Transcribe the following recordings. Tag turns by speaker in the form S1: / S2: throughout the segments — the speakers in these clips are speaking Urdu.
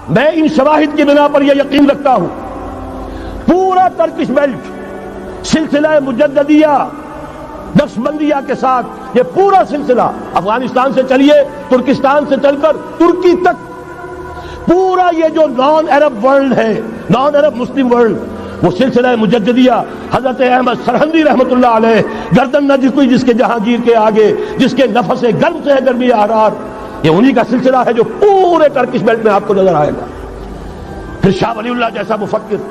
S1: میں ان شواہد کی بنا پر یہ یقین رکھتا ہوں پورا ترکش بیلٹ سلسلہ مجددیہ نقشبندیہ کے ساتھ یہ پورا سلسلہ افغانستان سے چلیے ترکستان سے چل کر ترکی تک پورا یہ جو نان عرب ورلڈ ہے نان عرب مسلم ورلڈ وہ سلسلہ مجددیہ حضرت احمد سرہندی رحمت اللہ علیہ گردن نہ جھکی جس کے جہانگیر کے آگے جس کے نفس گرم سے ہے گرمی احرار یہ انہی کا سلسلہ ہے جو پورے ترکش بیلٹ میں آپ کو نظر آئے گا. پھر شاہ ولی اللہ جیسا مفکر.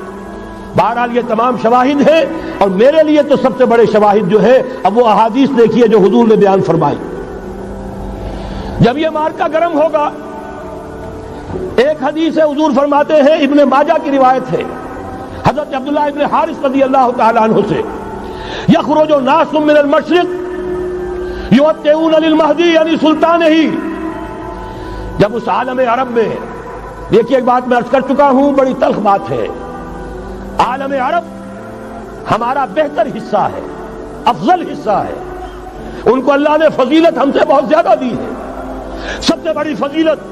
S1: بہرحال یہ تمام شواہد ہیں اور میرے لیے تو سب سے بڑے شواہد جو ہے اب وہ احادیث دیکھیے جو حضور نے بیان فرمائی. جب یہ مارکا گرم ہوگا ایک حدیث ہے حضور فرماتے ہیں ابن ماجہ کی روایت ہے حضرت عبداللہ ابن حارث رضی اللہ تعالی عنہ سے یخرج ناس من المشرق یوتئون للمہدی یعنی سلطان ہی. جب اس عالم عرب میں دیکھیے ایک بات میں عرض کر چکا ہوں بڑی تلخ بات ہے عالم عرب ہمارا بہتر حصہ ہے افضل حصہ ہے ان کو اللہ نے فضیلت ہم سے بہت زیادہ دی ہے. سب سے بڑی فضیلت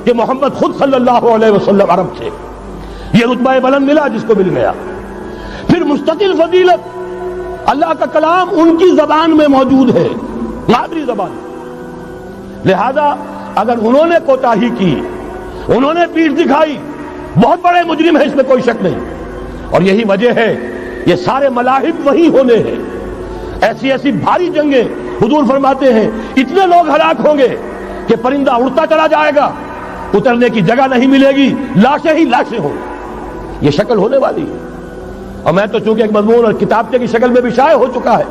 S1: کہ محمد خود صلی اللہ علیہ وسلم عرب تھے یہ رتبہ بلند ملا جس کو مل گیا. پھر مستقل فضیلت اللہ کا کلام ان کی زبان میں موجود ہے مادری زبان. لہذا اگر انہوں نے کوتاہی کی انہوں نے پیٹھ دکھائی بہت بڑے مجرم ہیں اس میں کوئی شک نہیں. اور یہی وجہ ہے یہ سارے ملاحب وہی ہونے ہیں. ایسی ایسی بھاری جنگیں حضور فرماتے ہیں اتنے لوگ ہلاک ہوں گے کہ پرندہ اڑتا چلا جائے گا اترنے کی جگہ نہیں ملے گی لاشیں ہی لاشیں ہوں. یہ شکل ہونے والی ہے اور میں تو چونکہ ایک مضمون اور کتابچے کی شکل میں بھی شائع ہو چکا ہے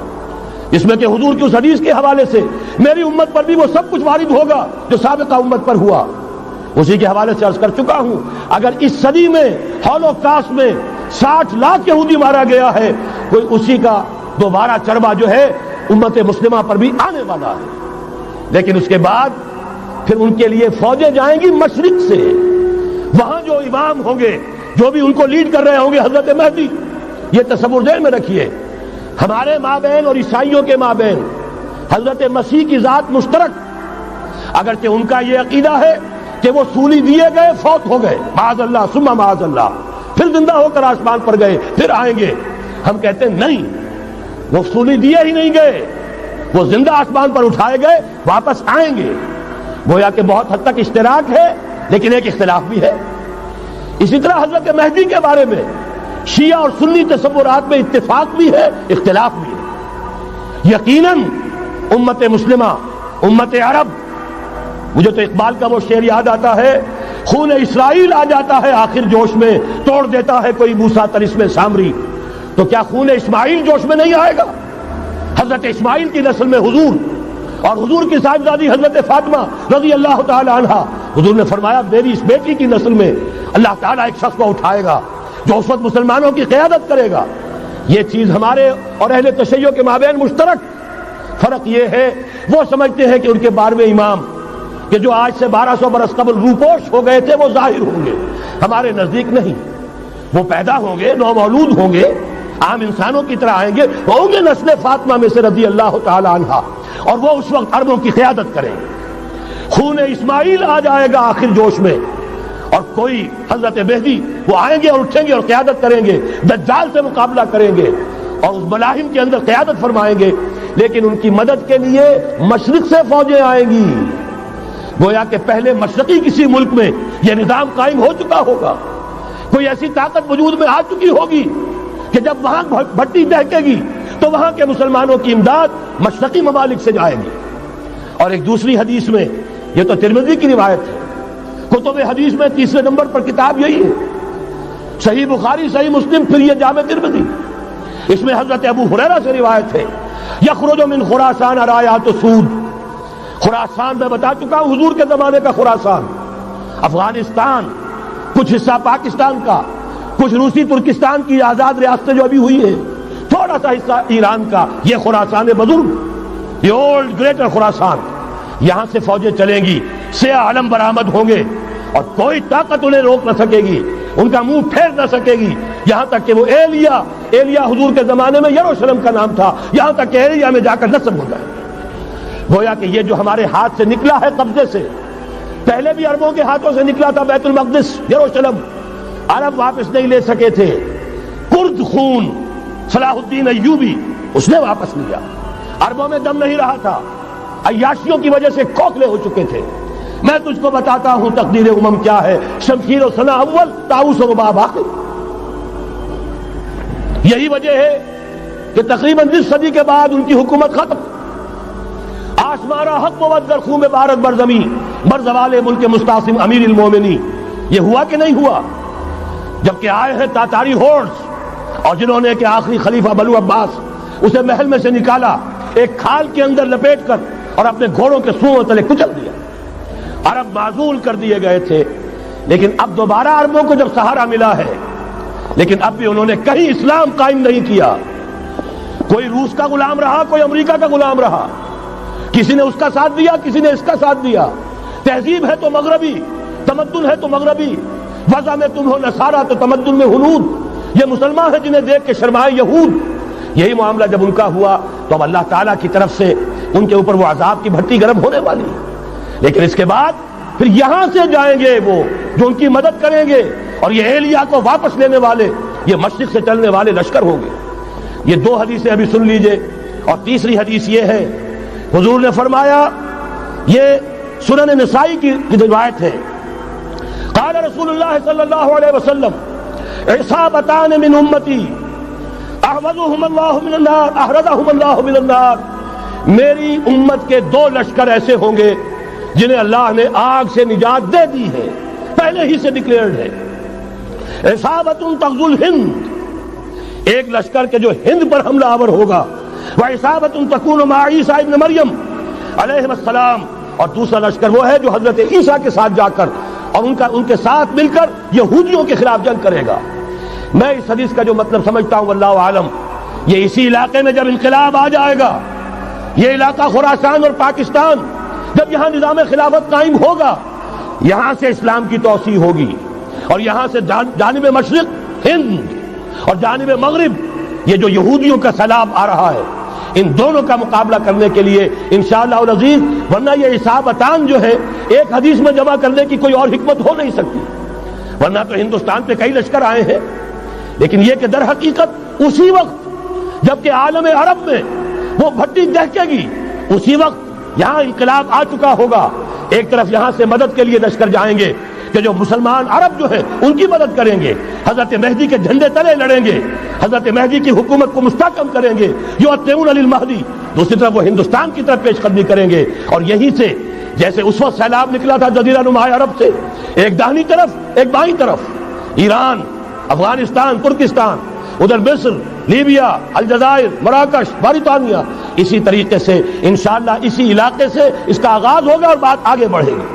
S1: اس میں کہ حضور کی اس حدیث کے حوالے سے میری امت پر بھی وہ سب کچھ وارد ہوگا جو سابقہ امت پر ہوا اسی کے حوالے سے عرض کر چکا ہوں. اگر اس صدی میں ہولوکاسٹ میں 60 لاکھ یہودی مارا گیا ہے کوئی اسی کا دوبارہ چربا جو ہے امت مسلمہ پر بھی آنے والا ہے. لیکن اس کے بعد پھر ان کے لیے فوجیں جائیں گی مشرق سے وہاں جو امام ہوں گے جو بھی ان کو لیڈ کر رہے ہوں گے حضرت مہدی. یہ تصور ذہن میں رکھیے ہمارے مابین اور عیسائیوں کے مابین حضرت مسیح کی ذات مشترک اگرچہ ان کا یہ عقیدہ ہے کہ وہ سولی دیے گئے فوت ہو گئے معاذ اللہ ثم معاذ اللہ پھر زندہ ہو کر آسمان پر گئے پھر آئیں گے. ہم کہتے ہیں نہیں وہ سولی دیے ہی نہیں گئے وہ زندہ آسمان پر اٹھائے گئے واپس آئیں گے. گویا کہ بہت حد تک اشتراک ہے لیکن ایک اختلاف بھی ہے. اسی طرح حضرت مہدی کے بارے میں شیعہ اور سنی تصورات میں اتفاق بھی ہے اختلاف بھی ہے. یقیناً امت مسلمہ امت عرب مجھے تو اقبال کا وہ شعر یاد آتا ہے خون اسرائیل آ جاتا ہے آخر جوش میں توڑ دیتا ہے کوئی موسیٰ طلسم سامری. تو کیا خون اسماعیل جوش میں نہیں آئے گا؟ حضرت اسماعیل کی نسل میں حضور اور حضور کی صاحبزادی حضرت فاطمہ رضی اللہ تعالی عنہا حضور نے فرمایا میری اس بیٹی کی نسل میں اللہ تعالیٰ ایک شخص کو اٹھائے گا جو اس وقت مسلمانوں کی قیادت کرے گا. یہ چیز ہمارے اور اہل تشیع کے مابین مشترک. فرق یہ ہے وہ سمجھتے ہیں کہ ان کے 12ویں امام کہ جو آج سے 1200 برس قبل روپوش ہو گئے تھے وہ ظاہر ہوں گے. ہمارے نزدیک نہیں وہ پیدا ہوں گے نو مولود ہوں گے عام انسانوں کی طرح آئیں گے ہوں گے نسل فاطمہ میں سے رضی اللہ تعالی عنہا اور وہ اس وقت عربوں کی قیادت کریں گے. خون اسماعیل آ جائے گا آخر جوش میں اور کوئی حضرت مہدی وہ آئیں گے اور اٹھیں گے اور قیادت کریں گے دجال سے مقابلہ کریں گے اور اس ملاحم کے اندر قیادت فرمائیں گے. لیکن ان کی مدد کے لیے مشرق سے فوجیں آئیں گی. گویا کہ پہلے مشرقی کسی ملک میں یہ نظام قائم ہو چکا ہوگا کوئی ایسی طاقت وجود میں آ چکی ہوگی کہ جب وہاں بھٹی دہکے گی تو وہاں کے مسلمانوں کی امداد مشرقی ممالک سے جائے گی. اور ایک دوسری حدیث میں یہ تو ترمذی کی روایت ہے کتب حدیث میں 3 نمبر پر کتاب یہی ہے صحیح بخاری صحیح مسلم پھر یہ جامع ترمذی. اس میں حضرت ابو ہریرہ سے روایت ہے یخرج من خراسان رایات سود. خراسان میں بتا چکا ہوں حضور کے زمانے کا خراسان افغانستان کچھ حصہ پاکستان کا کچھ روسی ترکستان کی آزاد ریاستیں جو ابھی ہوئی ہیں تھوڑا سا حصہ ایران کا یہ خراسان بزرگ یہ اولڈ گریٹر خراسان. یہاں سے فوجیں چلیں گی سیاہ علم برآمد ہوں گے اور کوئی طاقت انہیں روک نہ سکے گی ان کا منہ پھیر نہ سکے گی یہاں تک کہ وہ ایلیا حضور کے زمانے میں یروشلم کا نام تھا یہاں تک کہ ایلیا میں جا کر نصب ہو جائے. گویا کہ یہ جو ہمارے ہاتھ سے نکلا ہے قبضے سے پہلے بھی عربوں کے ہاتھوں سے نکلا تھا بیت المقدس یروشلم، عرب واپس نہیں لے سکے تھے. کرد خون صلاح الدین ایوبی اس نے واپس لیا. عربوں میں دم نہیں رہا تھا، عیاشیوں کی وجہ سے کھوکھلے ہو چکے تھے. میں تجھ کو بتاتا ہوں تقدیر امم کیا ہے، شمشیر و سنا اول، طاؤس و رباب آخر. یہی وجہ ہے کہ تقریباً 20 صدی کے بعد ان کی حکومت ختم. آشمارا حق بود در خون بھارت برزمین بر زوال ملک مستعصم امیر المومنین. یہ ہوا کہ نہیں ہوا؟ جبکہ آئے ہیں تاتاری ہورس، اور جنہوں نے کہ آخری خلیفہ بنو عباس اسے محل میں سے نکالا ایک کھال کے اندر لپیٹ کر اور اپنے گھوڑوں کے سوؤں تلے کچل دیا. عرب معزول کر دیے گئے تھے، لیکن اب دوبارہ عربوں کو جب سہارا ملا ہے، لیکن اب بھی انہوں نے کہیں اسلام قائم نہیں کیا. کوئی روس کا غلام رہا، کوئی امریکہ کا غلام رہا، کسی نے اس کا ساتھ دیا، کسی نے اس کا ساتھ دیا. تہذیب ہے تو مغربی، تمدن ہے تو مغربی، وضع میں تم ہو نصارہ تو تمدن میں ہنود. یہ مسلمان ہیں جنہیں دیکھ کے شرمائے یہود. یہی معاملہ جب ان کا ہوا تو اب اللہ تعالیٰ کی طرف سے ان کے اوپر وہ عذاب کی بھٹی گرم ہونے والی ہے. لیکن اس کے بعد پھر یہاں سے جائیں گے وہ جو ان کی مدد کریں گے، اور یہ ایلیا کو واپس لینے والے یہ مشرق سے چلنے والے لشکر ہوں گے. یہ 2 حدیثیں ابھی سن لیجئے. اور تیسری حدیث یہ ہے، حضور نے فرمایا، یہ سنن نسائی کی روایت ہے، قال رسول اللہ صلی اللہ علیہ وسلم عصابتان من امتی احرزهم اللہ من النار احرزهم اللہ من النار. میری امت کے 2 لشکر ایسے ہوں گے جنہیں اللہ نے آگ سے نجات دے دی ہے، پہلے ہی سے ڈکلیئرڈ ہے. عصابت تغزو الہند، ایک لشکر کے جو ہند پر حملہ آور ہوگا، وعصابت تکون مع عیسیٰ ابن مریم علیہ السلام، اور دوسرا لشکر وہ ہے جو حضرت عیسیٰ کے ساتھ جا کر اور ان کے ساتھ مل کر یہودیوں کے خلاف جنگ کرے گا. میں اس حدیث کا جو مطلب سمجھتا ہوں واللہ عالم، یہ اسی علاقے میں جب انقلاب آ جائے گا، یہ علاقہ خراسان اور پاکستان، جب یہاں نظام خلافت قائم ہوگا، یہاں سے اسلام کی توسیع ہوگی، اور یہاں سے جانب مشرق ہند اور جانب مغرب یہ جو یہودیوں کا سیلاب آ رہا ہے، ان دونوں کا مقابلہ کرنے کے لیے انشاءاللہ العزیز. ورنہ یہ عصابتان جو ہے ایک حدیث میں جمع کرنے کی کوئی اور حکمت ہو نہیں سکتی. ورنہ تو ہندوستان پہ کئی لشکر آئے ہیں، لیکن یہ کہ در حقیقت اسی وقت جبکہ عالم عرب میں وہ بھٹی دہکے گی، اسی وقت یہاں انقلاب آ چکا ہوگا. ایک طرف یہاں سے مدد کے لیے لشکر جائیں گے کہ جو مسلمان عرب جو ہیں ان کی مدد کریں گے، حضرت مہدی کے جھنڈے تلے لڑیں گے، حضرت مہدی کی حکومت کو مستحکم کریں گے، یؤتون للمہدی. دوسری طرف وہ ہندوستان کی طرف پیش قدمی کریں گے، اور یہیں سے جیسے اس وقت سیلاب نکلا تھا جزیرہ نما عرب سے، ایک داہنی طرف ایک بائیں طرف، ایران، افغانستان، ترکستان، ادھر مصر، لیبیا، الجزائر، مراکش، موریتانیہ، اسی طریقے سے انشاءاللہ اسی علاقے سے اس کا آغاز ہوگا اور بات آگے بڑھے گی.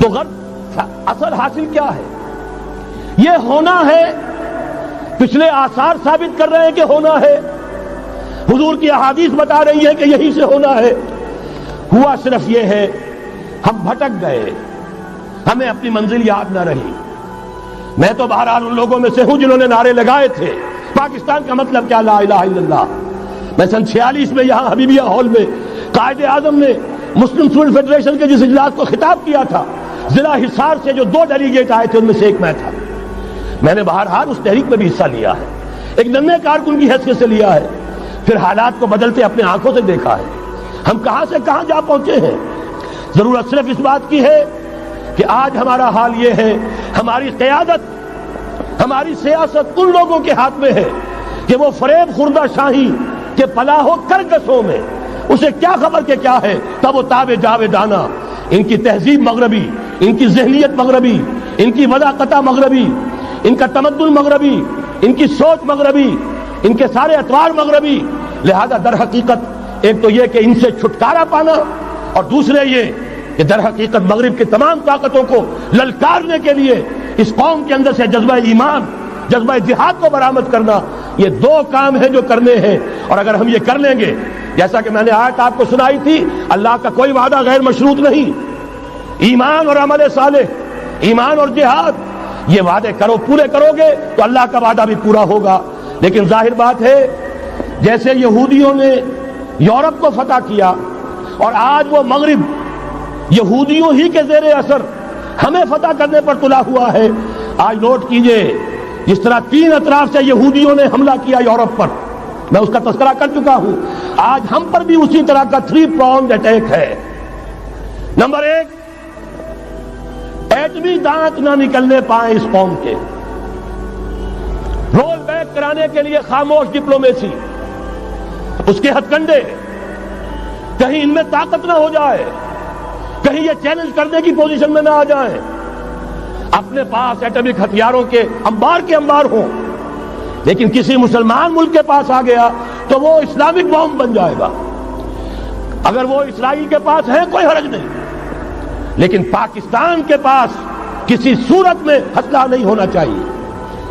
S1: تو غرب اصل حاصل کیا ہے؟ یہ ہونا ہے، پچھلے آثار ثابت کر رہے ہیں کہ ہونا ہے، حضور کی احادیث بتا رہی ہے کہ یہی سے ہونا ہے. ہوا صرف یہ ہے ہم بھٹک گئے، ہمیں اپنی منزل یاد نہ رہی. میں تو بہرحال ان لوگوں میں سے ہوں جنہوں نے نعرے لگائے تھے پاکستان کا مطلب کیا، لا الہ الا اللہ. میں سن 46 میں یہاں حبیبیہ ہال میں قائد اعظم نے مسلم اسٹوڈنٹ فیڈریشن کے جس اجلاس کو خطاب کیا تھا، ضلع حصار سے جو 2 ڈیلیگیٹ آئے تھے ان میں سے ایک میں تھا. میں نے بہرحال اس تحریک میں بھی حصہ لیا ہے، ایک ننھے کارکن کی حیثیت سے لیا ہے، پھر حالات کو بدلتے اپنے آنکھوں سے دیکھا ہے. ہم کہاں سے کہاں جا پہنچے ہیں. ضرورت صرف اس بات کی ہے کہ آج ہمارا حال یہ ہے، ہماری قیادت، ہماری سیاست ان لوگوں کے ہاتھ میں ہے کہ وہ فریب خوردہ شاہی کے پلاح و کرگسوں میں اسے کیا خبر کہ کیا ہے، تب وہ تاب جاویدانہ. ان کی تہذیب مغربی، ان کی ذہنیت مغربی، ان کی وضاقتہ مغربی، ان کا تمدن مغربی، ان کی سوچ مغربی، ان کے سارے اطوار مغربی. لہذا در حقیقت ایک تو یہ کہ ان سے چھٹکارا پانا، اور دوسرے یہ کہ در حقیقت مغرب کی تمام طاقتوں کو للکارنے کے لیے اس قوم کے اندر سے جذبہ ایمان، جذبہ جہاد کو برآمد کرنا. یہ 2 کام ہیں جو کرنے ہیں، اور اگر ہم یہ کر لیں گے، جیسا کہ میں نے آیت آپ کو سنائی تھی، اللہ کا کوئی وعدہ غیر مشروط نہیں. ایمان اور عمل صالح، ایمان اور جہاد، یہ وعدے پورے کرو گے تو اللہ کا وعدہ بھی پورا ہوگا. لیکن ظاہر بات ہے جیسے یہودیوں نے یورپ کو فتح کیا اور آج وہ مغرب یہودیوں ہی کے زیر اثر ہمیں فتح کرنے پر تلا ہوا ہے. آج نوٹ کیجئے جس طرح 3 اطراف سے یہودیوں نے حملہ کیا یورپ پر، میں اس کا تذکرہ کر چکا ہوں، آج ہم پر بھی اسی طرح کا 3 pronged اٹیک ہے. نمبر 1، ایٹمی دانت نہ نکلنے پائیں اس قوم کے، رول بیک کرانے کے لیے خاموش ڈپلومیسی، اس کے ہتھ کنڈے، کہیں ان میں طاقت نہ ہو جائے، کہیں یہ چیلنج کرنے کی پوزیشن میں نہ آ جائیں، اپنے پاس ایٹمک ہتھیاروں کے انبار ہوں، لیکن کسی مسلمان ملک کے پاس آ گیا تو وہ اسلامک بام بن جائے گا. اگر وہ اسرائیل کے پاس ہے کوئی حرج نہیں، لیکن پاکستان کے پاس کسی صورت میں ہتھیار نہیں ہونا چاہیے.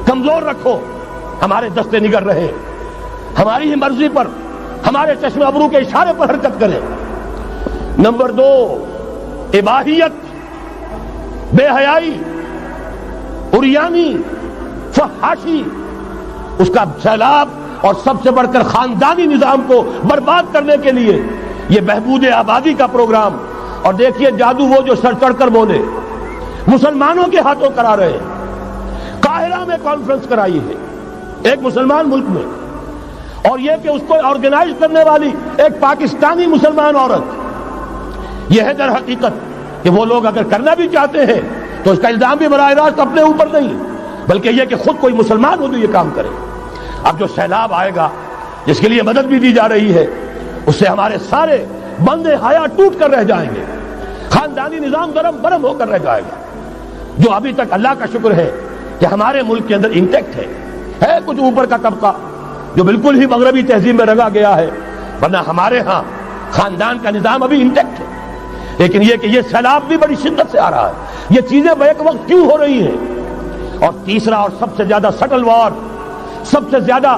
S1: کمزور رکھو، ہمارے دستے نگر رہے، ہماری ہی مرضی پر، ہمارے چشم ابرو کے اشارے پر حرکت کریں. نمبر 2، اباحیت، بے حیائی، عریانی، فحاشی، اس کا سیلاب، اور سب سے بڑھ کر خاندانی نظام کو برباد کرنے کے لیے یہ بہبود آبادی کا پروگرام. اور دیکھیے جادو وہ جو سر چڑھ کر بولے، مسلمانوں کے ہاتھوں کرا رہے ہیں. قاہرہ میں کانفرنس کرائی ہے ایک مسلمان ملک میں، اور یہ کہ اس کو آرگنائز کرنے والی ایک پاکستانی مسلمان عورت. یہ ہے در حقیقت کہ وہ لوگ اگر کرنا بھی چاہتے ہیں تو اس کا الزام بھی براہ راست اپنے اوپر نہیں، بلکہ یہ کہ خود کوئی مسلمان ہو تو یہ کام کرے. اب جو سیلاب آئے گا جس کے لیے مدد بھی دی جا رہی ہے، اس سے ہمارے سارے بندے حیا ٹوٹ کر رہ جائیں گے، خاندانی نظام درم برم ہو کر رہ جائے گا. جو ابھی تک اللہ کا شکر ہے کہ ہمارے ملک کے اندر انٹیکٹ ہے کچھ اوپر کا طبقہ جو بالکل ہی مغربی تہذیب میں رگا گیا ہے، ورنہ ہمارے ہاں خاندان کا نظام ابھی انٹیکٹ ہے. لیکن یہ کہ یہ سیلاب بھی بڑی شدت سے آ رہا ہے، یہ چیزیں بیک وقت کیوں ہو رہی ہیں. اور تیسرا اور سب سے زیادہ سٹل وار، سب سے زیادہ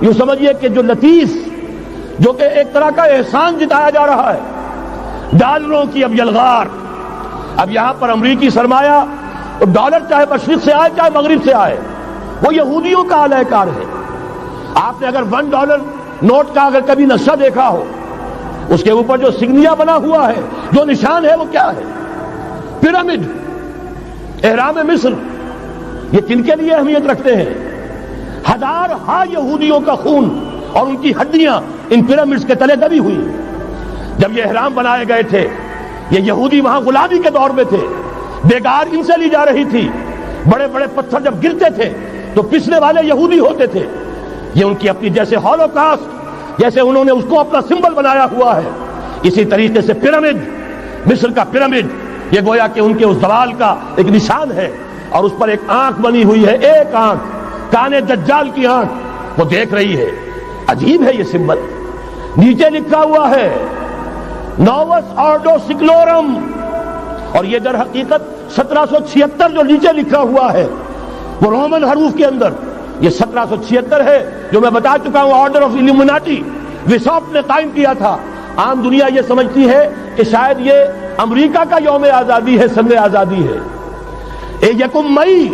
S1: یوں سمجھیے کہ جو لطیف، جو کہ ایک طرح کا احسان جتایا جا رہا ہے، ڈالروں کی اب یلغار. اب یہاں پر امریکی سرمایہ، ڈالر چاہے مشرق سے آئے چاہے مغرب سے آئے، وہ یہودیوں کا اعلی کار ہے. آپ نے اگر $1 نوٹ کا اگر کبھی نقشہ دیکھا ہو، اس کے اوپر جو سگنیا بنا ہوا ہے، جو نشان ہے، وہ کیا ہے؟ پیرامڈ، احرام مصر. یہ کن کے لیے اہمیت رکھتے ہیں؟ ہزارہا یہودیوں کا خون اور ان کی ہڈیاں ان پیرامڈز کے تلے دبی ہوئی. جب یہ احرام بنائے گئے تھے، یہ یہودی وہاں غلامی کے دور میں تھے، بیگار ان سے لی جا رہی تھی. بڑے بڑے پتھر جب گرتے تھے تو پسنے والے یہودی ہوتے تھے. یہ ان کی اپنی جیسے ہولوکاسٹ، جیسے انہوں نے اس کو اپنا سمبل بنایا ہوا ہے، اسی طریقے سے پیرامڈ، مصر کا پیرامڈ، یہ گویا کہ ان کے اس زوال کا ایک نشان ہے. اور اس پر ایک آنکھ بنی ہوئی ہے، ایک آنکھ، کانے دجال کی آنکھ، وہ دیکھ رہی ہے. عجیب ہے یہ سمبل. نیچے لکھا ہوا ہے نووس آرڈو سکلورم، اور یہ در حقیقت 1776 جو نیچے لکھا ہوا ہے وہ رومن حروف کے اندر یہ 1776 ہے، جو میں بتا چکا ہوں آرڈر آف ایلومیناٹی وساپ نے قائم کیا تھا. عام دنیا یہ سمجھتی ہے کہ شاید یہ امریکہ کا یوم آزادی ہے، سن آزادی ہے. 1 مئی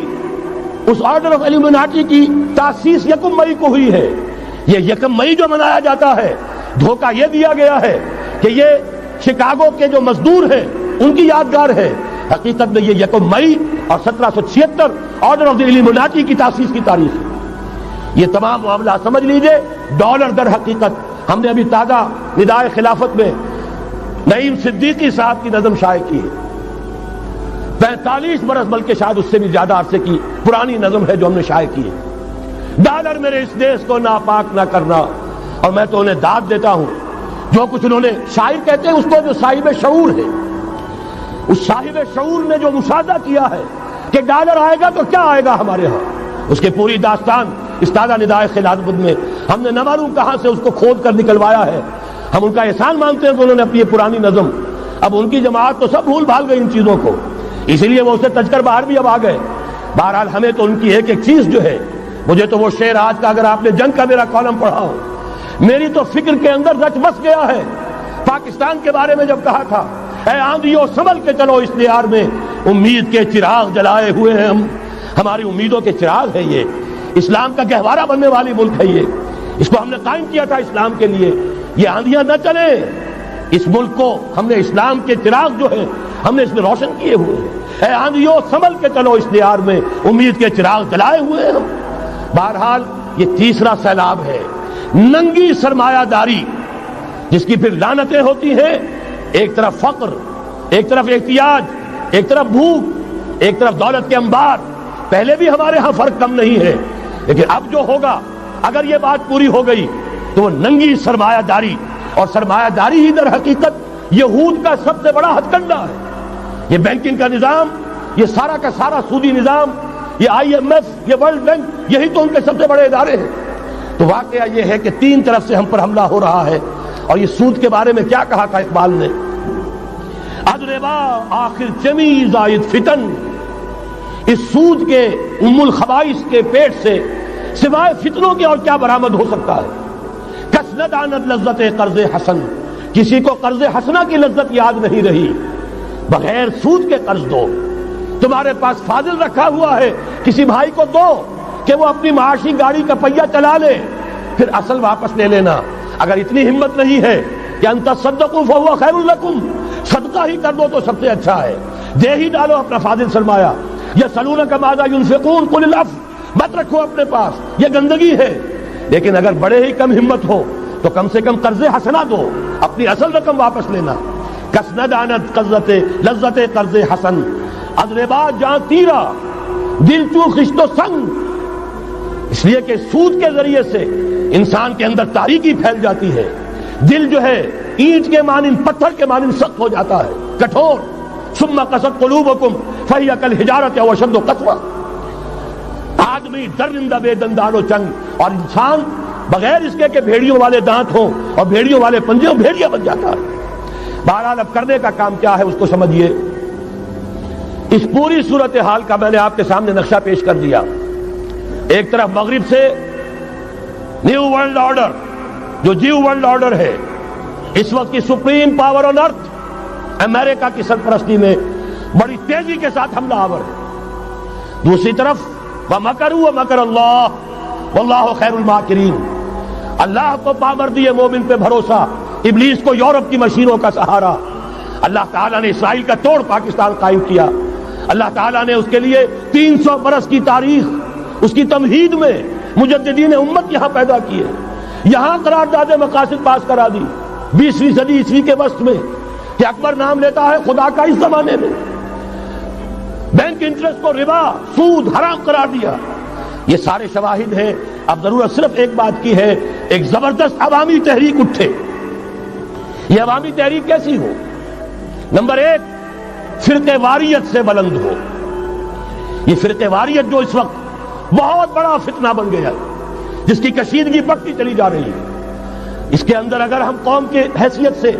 S1: اس آرڈر آف ایلومیناٹی کی تاسیس 1 مئی کو ہوئی ہے. یہ 1 مئی جو منایا جاتا ہے، دھوکہ یہ دیا گیا ہے کہ یہ شکاگو کے جو مزدور ہیں ان کی یادگار ہے. حقیقت میں یہ 1 مئی اور 1776 آرڈر آف دی ایلومیناٹی کی تاسیس کی تاریخ ہے. یہ تمام معاملہ سمجھ لیجئے. ڈالر در حقیقت ہم نے ابھی تازہ ندائے خلافت میں نعیم صدیقی صاحب کی نظم شائع کی ہے. 45 برس بلکہ شاید اس سے بھی زیادہ عرصے کی پرانی نظم ہے جو ہم نے شائع کی ہے. ڈالر میرے اس دیش کو ناپاک نہ کرنا. اور میں تو انہیں داد دیتا ہوں، جو کچھ انہوں نے، شاعر کہتے ہیں اس کو جو صاحب شعور ہے، اس صاحب شعور نے جو مشاہدہ کیا ہے کہ ڈالر آئے گا تو کیا آئے گا ہمارے ہاں، اس کے پوری داستان اس تازہ ندائے خلافت میں ہم نے نہ معلوم کہاں سے اس کو کھود کر نکلوایا ہے. ہم ان کا احسان مانتے ہیں کہ انہوں نے اپنی یہ پرانی نظم، اب ان کی جماعت تو سب بھول بھال گئی ان چیزوں کو، اسی لیے وہ اسے تج کر باہر بھی اب آ گئے. بہرحال ہمیں تو ان کی ایک ایک چیز جو ہے، مجھے تو وہ شعر آج کا اگر آپ نے جنگ کا میرا کالم پڑھا ہو، میری تو فکر کے اندر رچ بس گیا ہے. پاکستان کے بارے میں جب کہا تھا، اے آندھیوں سنبھل کے چلو اس دیار میں، امید کے چراغ جلائے ہوئے ہیں ہم. ہماری امیدوں کے چراغ ہے یہ، اسلام کا گہوارہ بننے والی ملک ہے یہ، اس کو ہم نے قائم کیا تھا اسلام کے لیے. یہ آندھیاں نہ چلیں، اس ملک کو ہم نے اسلام کے چراغ جو ہے ہم نے اس میں روشن کیے ہوئے ہیں۔ اے آندھیوں سنبھل کے چلو اس دیار میں، امید کے چراغ جلائے ہوئے ہیں ہم۔ بہرحال یہ تیسرا سیلاب ہے، ننگی سرمایہ داری، جس کی پھر لعنتیں ہوتی ہیں۔ ایک طرف فقر، ایک طرف احتیاج، ایک طرف بھوک، ایک طرف دولت کے انبار۔ پہلے بھی ہمارے ہاں فرق کم نہیں ہے، لیکن اب جو ہوگا اگر یہ بات پوری ہو گئی تو وہ ننگی سرمایہ داری، اور سرمایہ داری ہی در حقیقت یہود کا سب سے بڑا ہتھ کنڈا ہے۔ یہ بینکنگ کا نظام، یہ سارا کا سارا سودی نظام، یہ IMF، یہ ورلڈ بینک، یہی تو ان کے سب سے بڑے ادارے ہیں۔ تو واقعہ یہ ہے کہ تین طرف سے ہم پر حملہ ہو رہا ہے۔ اور یہ سود کے بارے میں کیا کہا تھا اقبال نے؟ ادربا آخر چمی زائد فتن، اس سود کے ام الخبائث کے پیٹ سے سوائے فتنوں کے اور کیا برآمد ہو سکتا ہے؟ کس نہ داند لذت قرض حسن، کسی کو قرض حسنہ کی لذت یاد نہیں رہی۔ بغیر سود کے قرض دو، تمہارے پاس فاضل رکھا ہوا ہے کسی بھائی کو دو کہ وہ اپنی معاشی گاڑی کا پہیہ چلا لے، پھر اصل واپس لے لینا۔ اگر اتنی ہمت نہیں ہے کہ ان تصدقوا فهو خیر لکم، صدقہ ہی کر دو تو سب سے اچھا ہے، دے ہی ڈالو اپنا فاضل سرمایہ۔ یسألونک ماذا ينفقون قل العفو، مت رکھو اپنے پاس، یہ گندگی ہے۔ لیکن اگر بڑے ہی کم ہمت ہو تو کم سے کم قرض حسنہ دو، اپنی اصل رقم واپس لینا۔ کس ندانت لذت قرض حسن، ادربا جاں تیرا دل تو خشت و سنگ۔ اس لیے کہ سود کے ذریعے سے انسان کے اندر تاریکی پھیل جاتی ہے، دل جو ہے اینٹ کے مانند، پتھر کے مانند سخت ہو جاتا ہے، کٹھور۔ ثم قست قلوبکم فہی کالحجارۃ او اشد قسوۃ، آدمی درندہ بے دندان و چنگ، اور انسان بغیر اس کے کہ بھیڑیوں والے دانت ہوں اور بھیڑیوں والے پنجے ہوں، بھیڑیا بن جاتا ہے۔ بہرحال اب کرنے کا کام کیا ہے اس کو سمجھیے۔ اس پوری صورتحال کا میں نے آپ کے سامنے نقشہ پیش کر دیا۔ ایک طرف مغرب سے نیو ورلڈ آرڈر، جو جیو ورلڈ آرڈر ہے، اس وقت کی سپریم پاور آن ارتھ، امریکہ کی سرپرستی میں بڑی تیزی کے ساتھ حملہ آور ہے۔ دوسری طرف وَمَكَرُوا وَمَكَرَ اللَّهُ وَاللَّهُ خَيْرُ الْمَاكِرِينَ، اللہ کو پامردی مومن پہ بھروسہ، ابلیس کو یورپ کی مشینوں کا سہارا۔ اللہ تعالیٰ نے اسرائیل کا توڑ پاکستان قائم کیا۔ اللہ تعالیٰ نے اس کے لیے 300 برس کی تاریخ، اس کی تمہید میں مجددین امت یہاں پیدا کیے، یہاں قرارداد مقاصد پاس کرا دی 20ویں صدی عیسوی کے وسط میں، کہ اکبر نام لیتا ہے خدا کا اس زمانے میں۔ بینک انٹرسٹ کو ربا، سود، حرام قرار دیا۔ یہ سارے شواہد ہیں۔ اب ضرورت صرف ایک بات کی ہے، ایک زبردست عوامی تحریک اٹھے۔ یہ عوامی تحریک کیسی ہو؟ نمبر ایک، فرقہ واریت سے بلند ہو۔ یہ فرقہ واریت جو اس وقت بہت بڑا فتنہ بن گیا ہے، جس کی کشیدگی بڑھتی چلی جا رہی ہے، اس کے اندر اگر ہم قوم کی حیثیت سے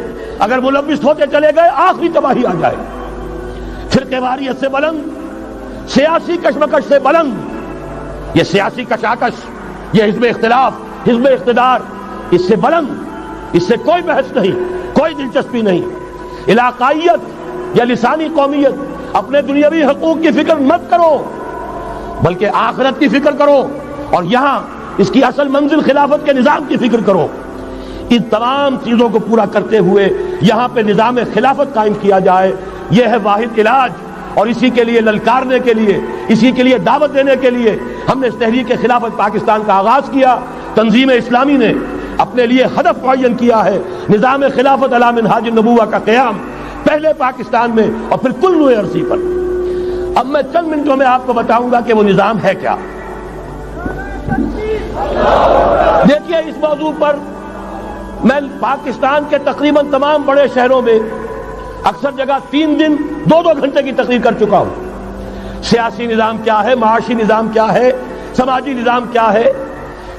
S1: اگر ملوث ہوتے چلے گئے، آخری تباہی آ جائے۔ فرقہ واریت سے بلند، سیاسی کشمکش سے بلند، یہ سیاسی کشاکش، یہ حزب اختلاف، حزب اقتدار، اس سے بلند، اس سے کوئی بحث نہیں، کوئی دلچسپی نہیں۔ علاقائیت یا لسانی قومیت، اپنے دنیاوی حقوق کی فکر مت کرو، بلکہ آخرت کی فکر کرو، اور یہاں اس کی اصل منزل خلافت کے نظام کی فکر کرو۔ ان تمام چیزوں کو پورا کرتے ہوئے یہاں پہ نظام خلافت قائم کیا جائے، یہ ہے واحد علاج۔ اور اسی کے لیے للکارنے کے لیے، اسی کے لیے دعوت دینے کے لیے ہم نے اس تحریک خلافت پاکستان کا آغاز کیا۔ تنظیم اسلامی نے اپنے لیے ہدف معین کیا ہے، نظام خلافت علی منہاج النبوہ کا قیام، پہلے پاکستان میں اور پھر کل نوع عرصی پر۔ اب میں چند منٹوں میں آپ کو بتاؤں گا کہ وہ نظام ہے کیا۔ دیکھیے، اس موضوع پر میں پاکستان کے تقریباً تمام بڑے شہروں میں اکثر جگہ 3 دن 2 گھنٹے کی تقریر کر چکا ہوں۔ سیاسی نظام کیا ہے، معاشی نظام کیا ہے، سماجی نظام کیا ہے۔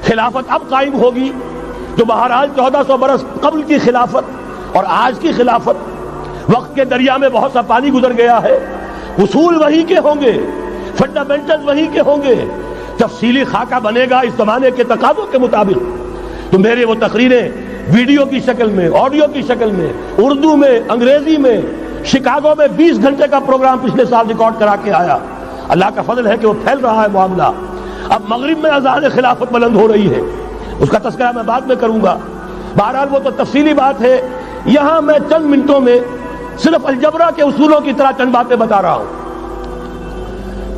S1: خلافت اب قائم ہوگی، جو بہرحال 1400 برس قبل کی خلافت اور آج کی خلافت، وقت کے دریا میں بہت سا پانی گزر گیا ہے۔ اصول وہی کے ہوں گے، فنڈامنٹل وہی کے ہوں گے، تفصیلی خاکہ بنے گا اس زمانے کے تقاضوں کے مطابق۔ تو میرے وہ تقریریں ویڈیو کی شکل میں، آڈیو کی شکل میں، اردو میں، انگریزی میں، شکاگو میں 20 گھنٹے کا پروگرام پچھلے سال ریکارڈ کرا کے آیا۔ اللہ کا فضل ہے کہ وہ پھیل رہا ہے معاملہ۔ اب مغرب میں اذان خلافت بلند ہو رہی ہے، اس کا تذکرہ میں بعد میں کروں گا۔ بہرحال وہ تو تفصیلی بات ہے یہاں میں چند منٹوں میں صرف الجبرا کے اصولوں کی طرح چند باتیں بتا رہا ہوں.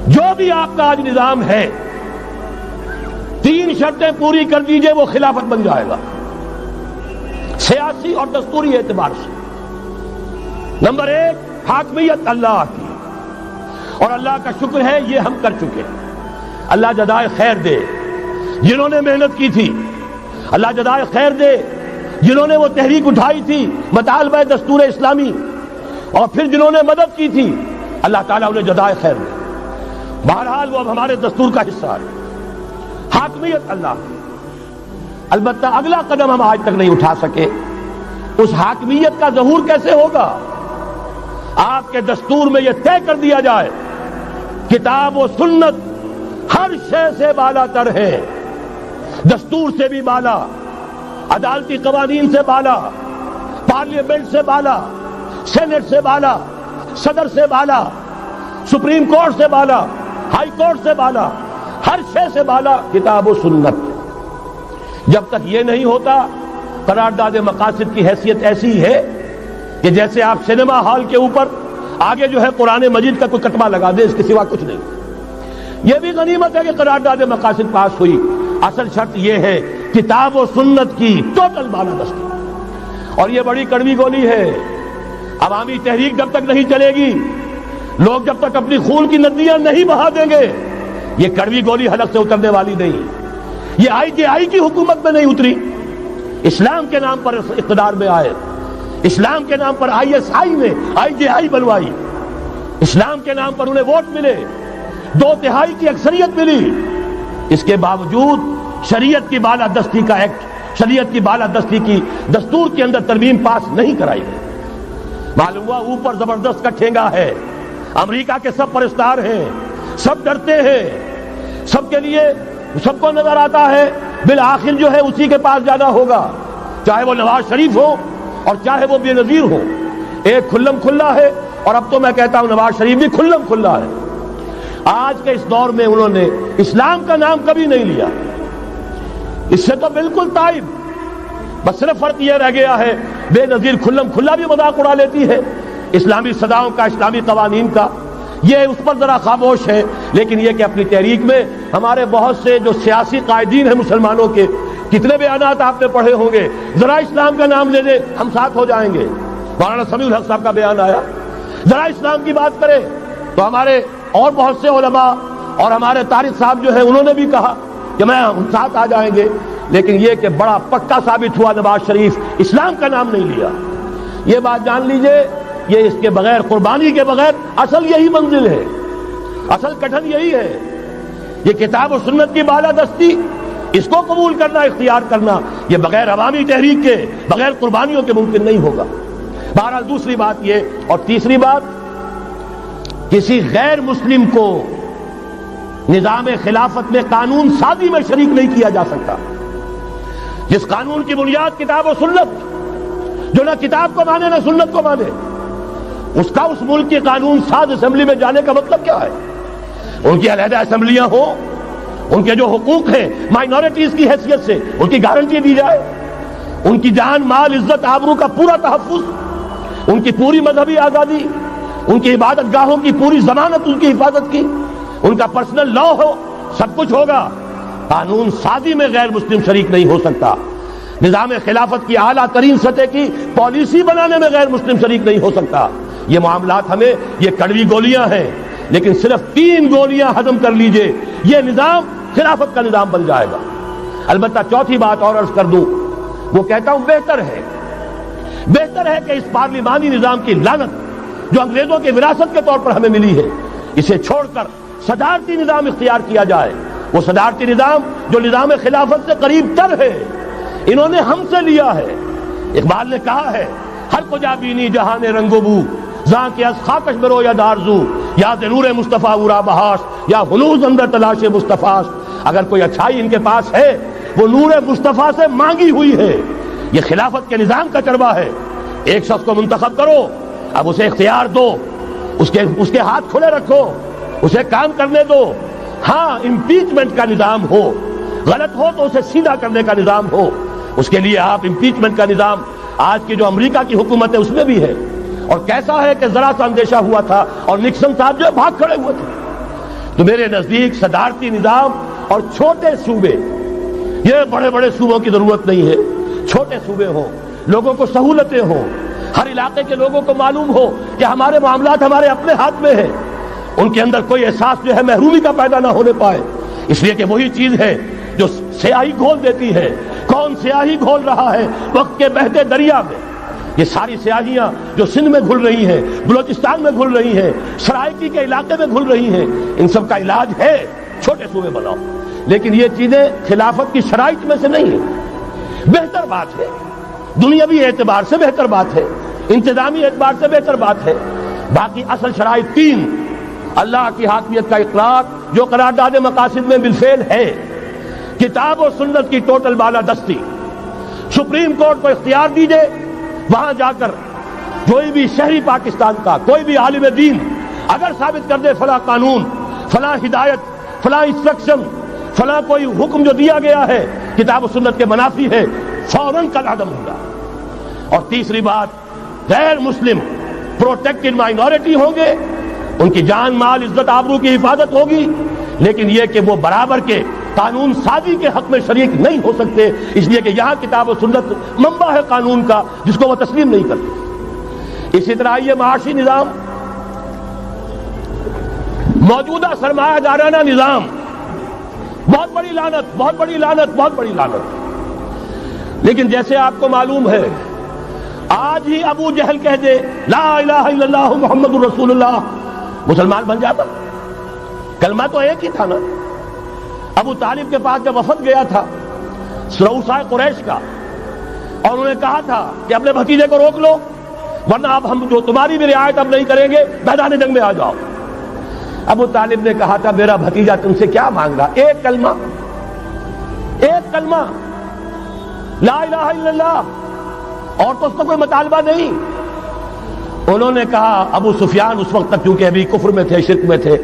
S1: جو بھی آپ کا آج نظام ہے 3 شرطیں پوری کر دیجئے وہ خلافت بن جائے گا سیاسی اور دستوری اعتبار سے. نمبر 1 حاکمیت اللہ کی، اور اللہ کا شکر ہے یہ ہم کر چکے. اللہ جزائے خیر دے جنہوں نے محنت کی تھی، اللہ جزائے خیر دے جنہوں نے وہ تحریک اٹھائی تھی مطالبہ دستور اسلامی، اور پھر جنہوں نے مدد کی تھی، اللہ تعالیٰ انہیں جزائے خیر دے. بہرحال وہ اب ہمارے دستور کا حصہ ہے. حاکمیت اللہ کی. البتہ اگلا قدم ہم آج تک نہیں اٹھا سکے. اس حاکمیت کا ظہور کیسے ہوگا؟ آپ کے دستور میں یہ طے کر دیا جائے کتاب و سنت ہر شے سے بالا تر ہے، دستور سے بھی بالا، عدالتی قوانین سے بالا، پارلیمنٹ سے بالا، سینٹ سے بالا، صدر سے بالا، سپریم کورٹ سے بالا، ہائی کورٹ سے بالا، ہر شے سے بالا کتاب و سنت. جب تک یہ نہیں ہوتا قرارداد مقاصد کی حیثیت ایسی ہے کہ جیسے آپ سینما ہال کے اوپر آگے جو ہے قرآن مجید کا کوئی کتبہ لگا دے، اس کے سوا کچھ نہیں. یہ بھی غنیمت ہے کہ قرارداد مقاصد پاس ہوئی. اصل شرط یہ ہے کتاب و سنت کی ٹوٹل بالادستی. اور یہ بڑی کڑوی گولی ہے. عوامی تحریک جب تک نہیں چلے گی، لوگ جب تک اپنی خون کی ندیاں نہیں بہا دیں گے، یہ کڑوی گولی حلق سے اترنے والی نہیں. یہ IJI کی حکومت میں نہیں اتری. اسلام کے نام پر اقتدار میں آئے، اسلام کے نام پر ISI نے IJI بنوائی، اسلام کے نام پر انہیں ووٹ ملے، 2/3 کی اکثریت ملی. اس کے باوجود شریعت کی بالادستی کا ایکٹ، شریعت کی بالادستی کی دستور کے اندر ترمیم پاس نہیں کرائی گئی. معلوم ہوا اوپر زبردست کا ٹھینگا ہے. امریکہ کے سب پرستار ہیں، سب ڈرتے ہیں، سب کے لیے سب کو نظر آتا ہے بالآخر جو ہے اسی کے پاس جانا ہوگا، چاہے وہ نواز شریف ہو اور چاہے وہ بے نظیر ہو. ایک کھلم کھلا ہے، اور اب تو میں کہتا ہوں نواز شریف بھی کھلم کھلا ہے. آج کے اس دور میں انہوں نے اسلام کا نام کبھی نہیں لیا. اس سے تو بالکل تائب. بس صرف فرق یہ رہ گیا ہے بے نظیر کھلم کھلا بھی مذاق اڑا لیتی ہے اسلامی صداؤں کا، اسلامی قوانین کا. یہ اس پر ذرا خاموش ہے. لیکن یہ کہ اپنی تحریک میں ہمارے بہت سے جو سیاسی قائدین ہیں مسلمانوں کے، کتنے بیانات آپ نے پڑھے ہوں گے، ذرا اسلام کا نام لے لیں ہم ساتھ ہو جائیں گے. مولانا سمیع الحق صاحب کا بیان آیا، ذرا اسلام کی بات کرے تو ہمارے اور بہت سے علماء اور ہمارے طارق صاحب جو ہیں انہوں نے بھی کہا کہ میں ہم ساتھ آ جائیں گے. لیکن یہ کہ بڑا پکا ثابت ہوا نواز شریف اسلام کا نام نہیں لیا. یہ بات جان لیجئے، یہ اس کے بغیر، قربانی کے بغیر اصل یہی منزل ہے، اصل کٹھن یہی ہے. یہ کتاب و سنت کی بالادستی، اس کو قبول کرنا، اختیار کرنا، یہ بغیر عوامی تحریک کے، بغیر قربانیوں کے ممکن نہیں ہوگا. بہرحال دوسری بات یہ، اور تیسری بات، کسی غیر مسلم کو نظام خلافت میں قانون سازی میں شریک نہیں کیا جا سکتا. جس قانون کی بنیاد کتاب و سنت، جو نہ کتاب کو مانے نہ سنت کو مانے، اس کا اس ملک کی قانون ساز اسمبلی میں جانے کا مطلب کیا ہے؟ ان کی علیحدہ اسمبلیاں ہوں، ان کے جو حقوق ہیں مائنورٹیز کی حیثیت سے ان کی گارنٹی دی جائے، ان کی جان، مال، عزت، آبرو کا پورا تحفظ، ان کی پوری مذہبی آزادی، ان کی عبادت گاہوں کی پوری ضمانت، ان کی حفاظت کی، ان کا پرسنل لا ہو، سب کچھ ہوگا. قانون سازی میں غیر مسلم شریک نہیں ہو سکتا. نظام خلافت کی اعلیٰ ترین سطح کی پالیسی بنانے میں غیر مسلم شریک نہیں ہو سکتا. یہ معاملات ہمیں، یہ کڑوی گولیاں ہیں، لیکن صرف 3 گولیاں ہضم کر لیجئے، یہ نظام خلافت کا نظام بن جائے گا. البتہ چوتھی بات اور عرض کر دوں، وہ کہتا ہوں بہتر ہے کہ اس پارلیمانی نظام کی لعنت جو انگریزوں کی وراثت کے طور پر ہمیں ملی ہے، اسے چھوڑ کر صدارتی نظام اختیار کیا جائے. وہ صدارتی نظام جو نظام خلافت سے قریب تر ہے، انہوں نے ہم سے لیا ہے. اقبال نے کہا ہے، ہر کجا بینی جہان رنگ و بو، زاں کے از خاکش برو یا دارزو، یا نور مصطفیٰ اورا بہاش، یا ہنوز اندر تلاش مصطفیٰ. اگر کوئی اچھائی ان کے پاس ہے وہ نور مصطفیٰ سے مانگی ہوئی ہے. یہ خلافت کے نظام کا چربا ہے. ایک شخص کو منتخب کرو، اب اسے اختیار دو، اس کے ہاتھ کھلے رکھو، اسے کام کرنے دو. ہاں امپیچمنٹ کا نظام ہو، غلط ہو تو اسے سیدھا کرنے کا نظام ہو. اس کے لیے آپ امپیچمنٹ کا نظام آج کی جو امریکہ کی حکومت ہے اس میں بھی ہے. اور کیسا ہے کہ ذرا سا اندیشہ ہوا تھا اور نکسن صاحب جو بھاگ کھڑے ہوئے تھے. تو میرے نزدیک صدارتی نظام اور چھوٹے صوبے، یہ بڑے بڑے صوبوں کی ضرورت نہیں ہے، چھوٹے صوبے ہوں، لوگوں کو سہولتیں ہوں، ہر علاقے کے لوگوں کو معلوم ہو کہ ہمارے معاملات ہمارے اپنے ہاتھ میں ہیں، ان کے اندر کوئی احساس جو ہے محرومی کا پیدا نہ ہونے پائے. اس لیے کہ وہی چیز ہے جو سیاہی گھول دیتی ہے. کون سیاہی گھول رہا ہے وقت کے بہتے دریا میں؟ یہ ساری سیاہیاں جو سندھ میں گھل رہی ہیں، بلوچستان میں گھل رہی ہیں، سرائکی کے علاقے میں گھل رہی ہیں، ان سب کا علاج ہے چھوٹے صوبے بناؤ. لیکن یہ چیزیں خلافت کی شرائط میں سے نہیں ہیں. بہتر بات ہے، دنیاوی اعتبار سے بہتر بات ہے، انتظامی اعتبار سے بہتر بات ہے. باقی اصل شرائط تین: اللہ کی حاکمیت کا اقرار جو قرارداد مقاصد میں بالفعل ہے، کتاب و سنت کی ٹوٹل بالادستی. سپریم کورٹ کو اختیار دیجئے، وہاں جا کر کوئی بھی شہری پاکستان کا کوئی بھی عالم دین اگر ثابت کر دے فلاں قانون، فلاں ہدایت، فلاں انسٹرکشن، فلاں کوئی حکم جو دیا گیا ہے کتاب و سنت کے منافی ہے، فوراً کل عدم ہوگا. اور تیسری بات، غیر مسلم پروٹیکٹڈ مائنورٹی ہوں گے، ان کی جان مال عزت آبرو کی حفاظت ہوگی، لیکن یہ کہ وہ برابر کے قانون سازی کے حق میں شریک نہیں ہو سکتے، اس لیے کہ یہاں کتاب و سنت منبع ہے قانون کا جس کو وہ تسلیم نہیں کرتے. اسی طرح یہ معاشی نظام، موجودہ سرمایہ دارانہ نظام، بہت بڑی لعنت، بہت بڑی لعنت، بہت بڑی لعنت. لیکن جیسے آپ کو معلوم ہے، آج ہی ابو جہل کہہ دے لا الہ الا اللہ محمد الرسول اللہ، مسلمان بن جاتا. کلمہ تو ایک ہی تھا نا. ابو طالب کے پاس جب وفد گیا تھا رؤسائے قریش کا، اور انہوں نے کہا تھا کہ اپنے بھتیجے کو روک لو ورنہ اب ہم جو تمہاری بھی رعایت اب نہیں کریں گے، میدان جنگ میں آ جاؤ. ابو طالب نے کہا تھا میرا بھتیجا تم سے کیا مانگ رہا؟ ایک کلمہ، ایک کلمہ لا الہ الا اللہ، اور تو اس کا کوئی مطالبہ نہیں. انہوں نے کہا، ابو سفیان اس وقت تک کیونکہ ابھی کفر میں تھے، شرک میں تھے،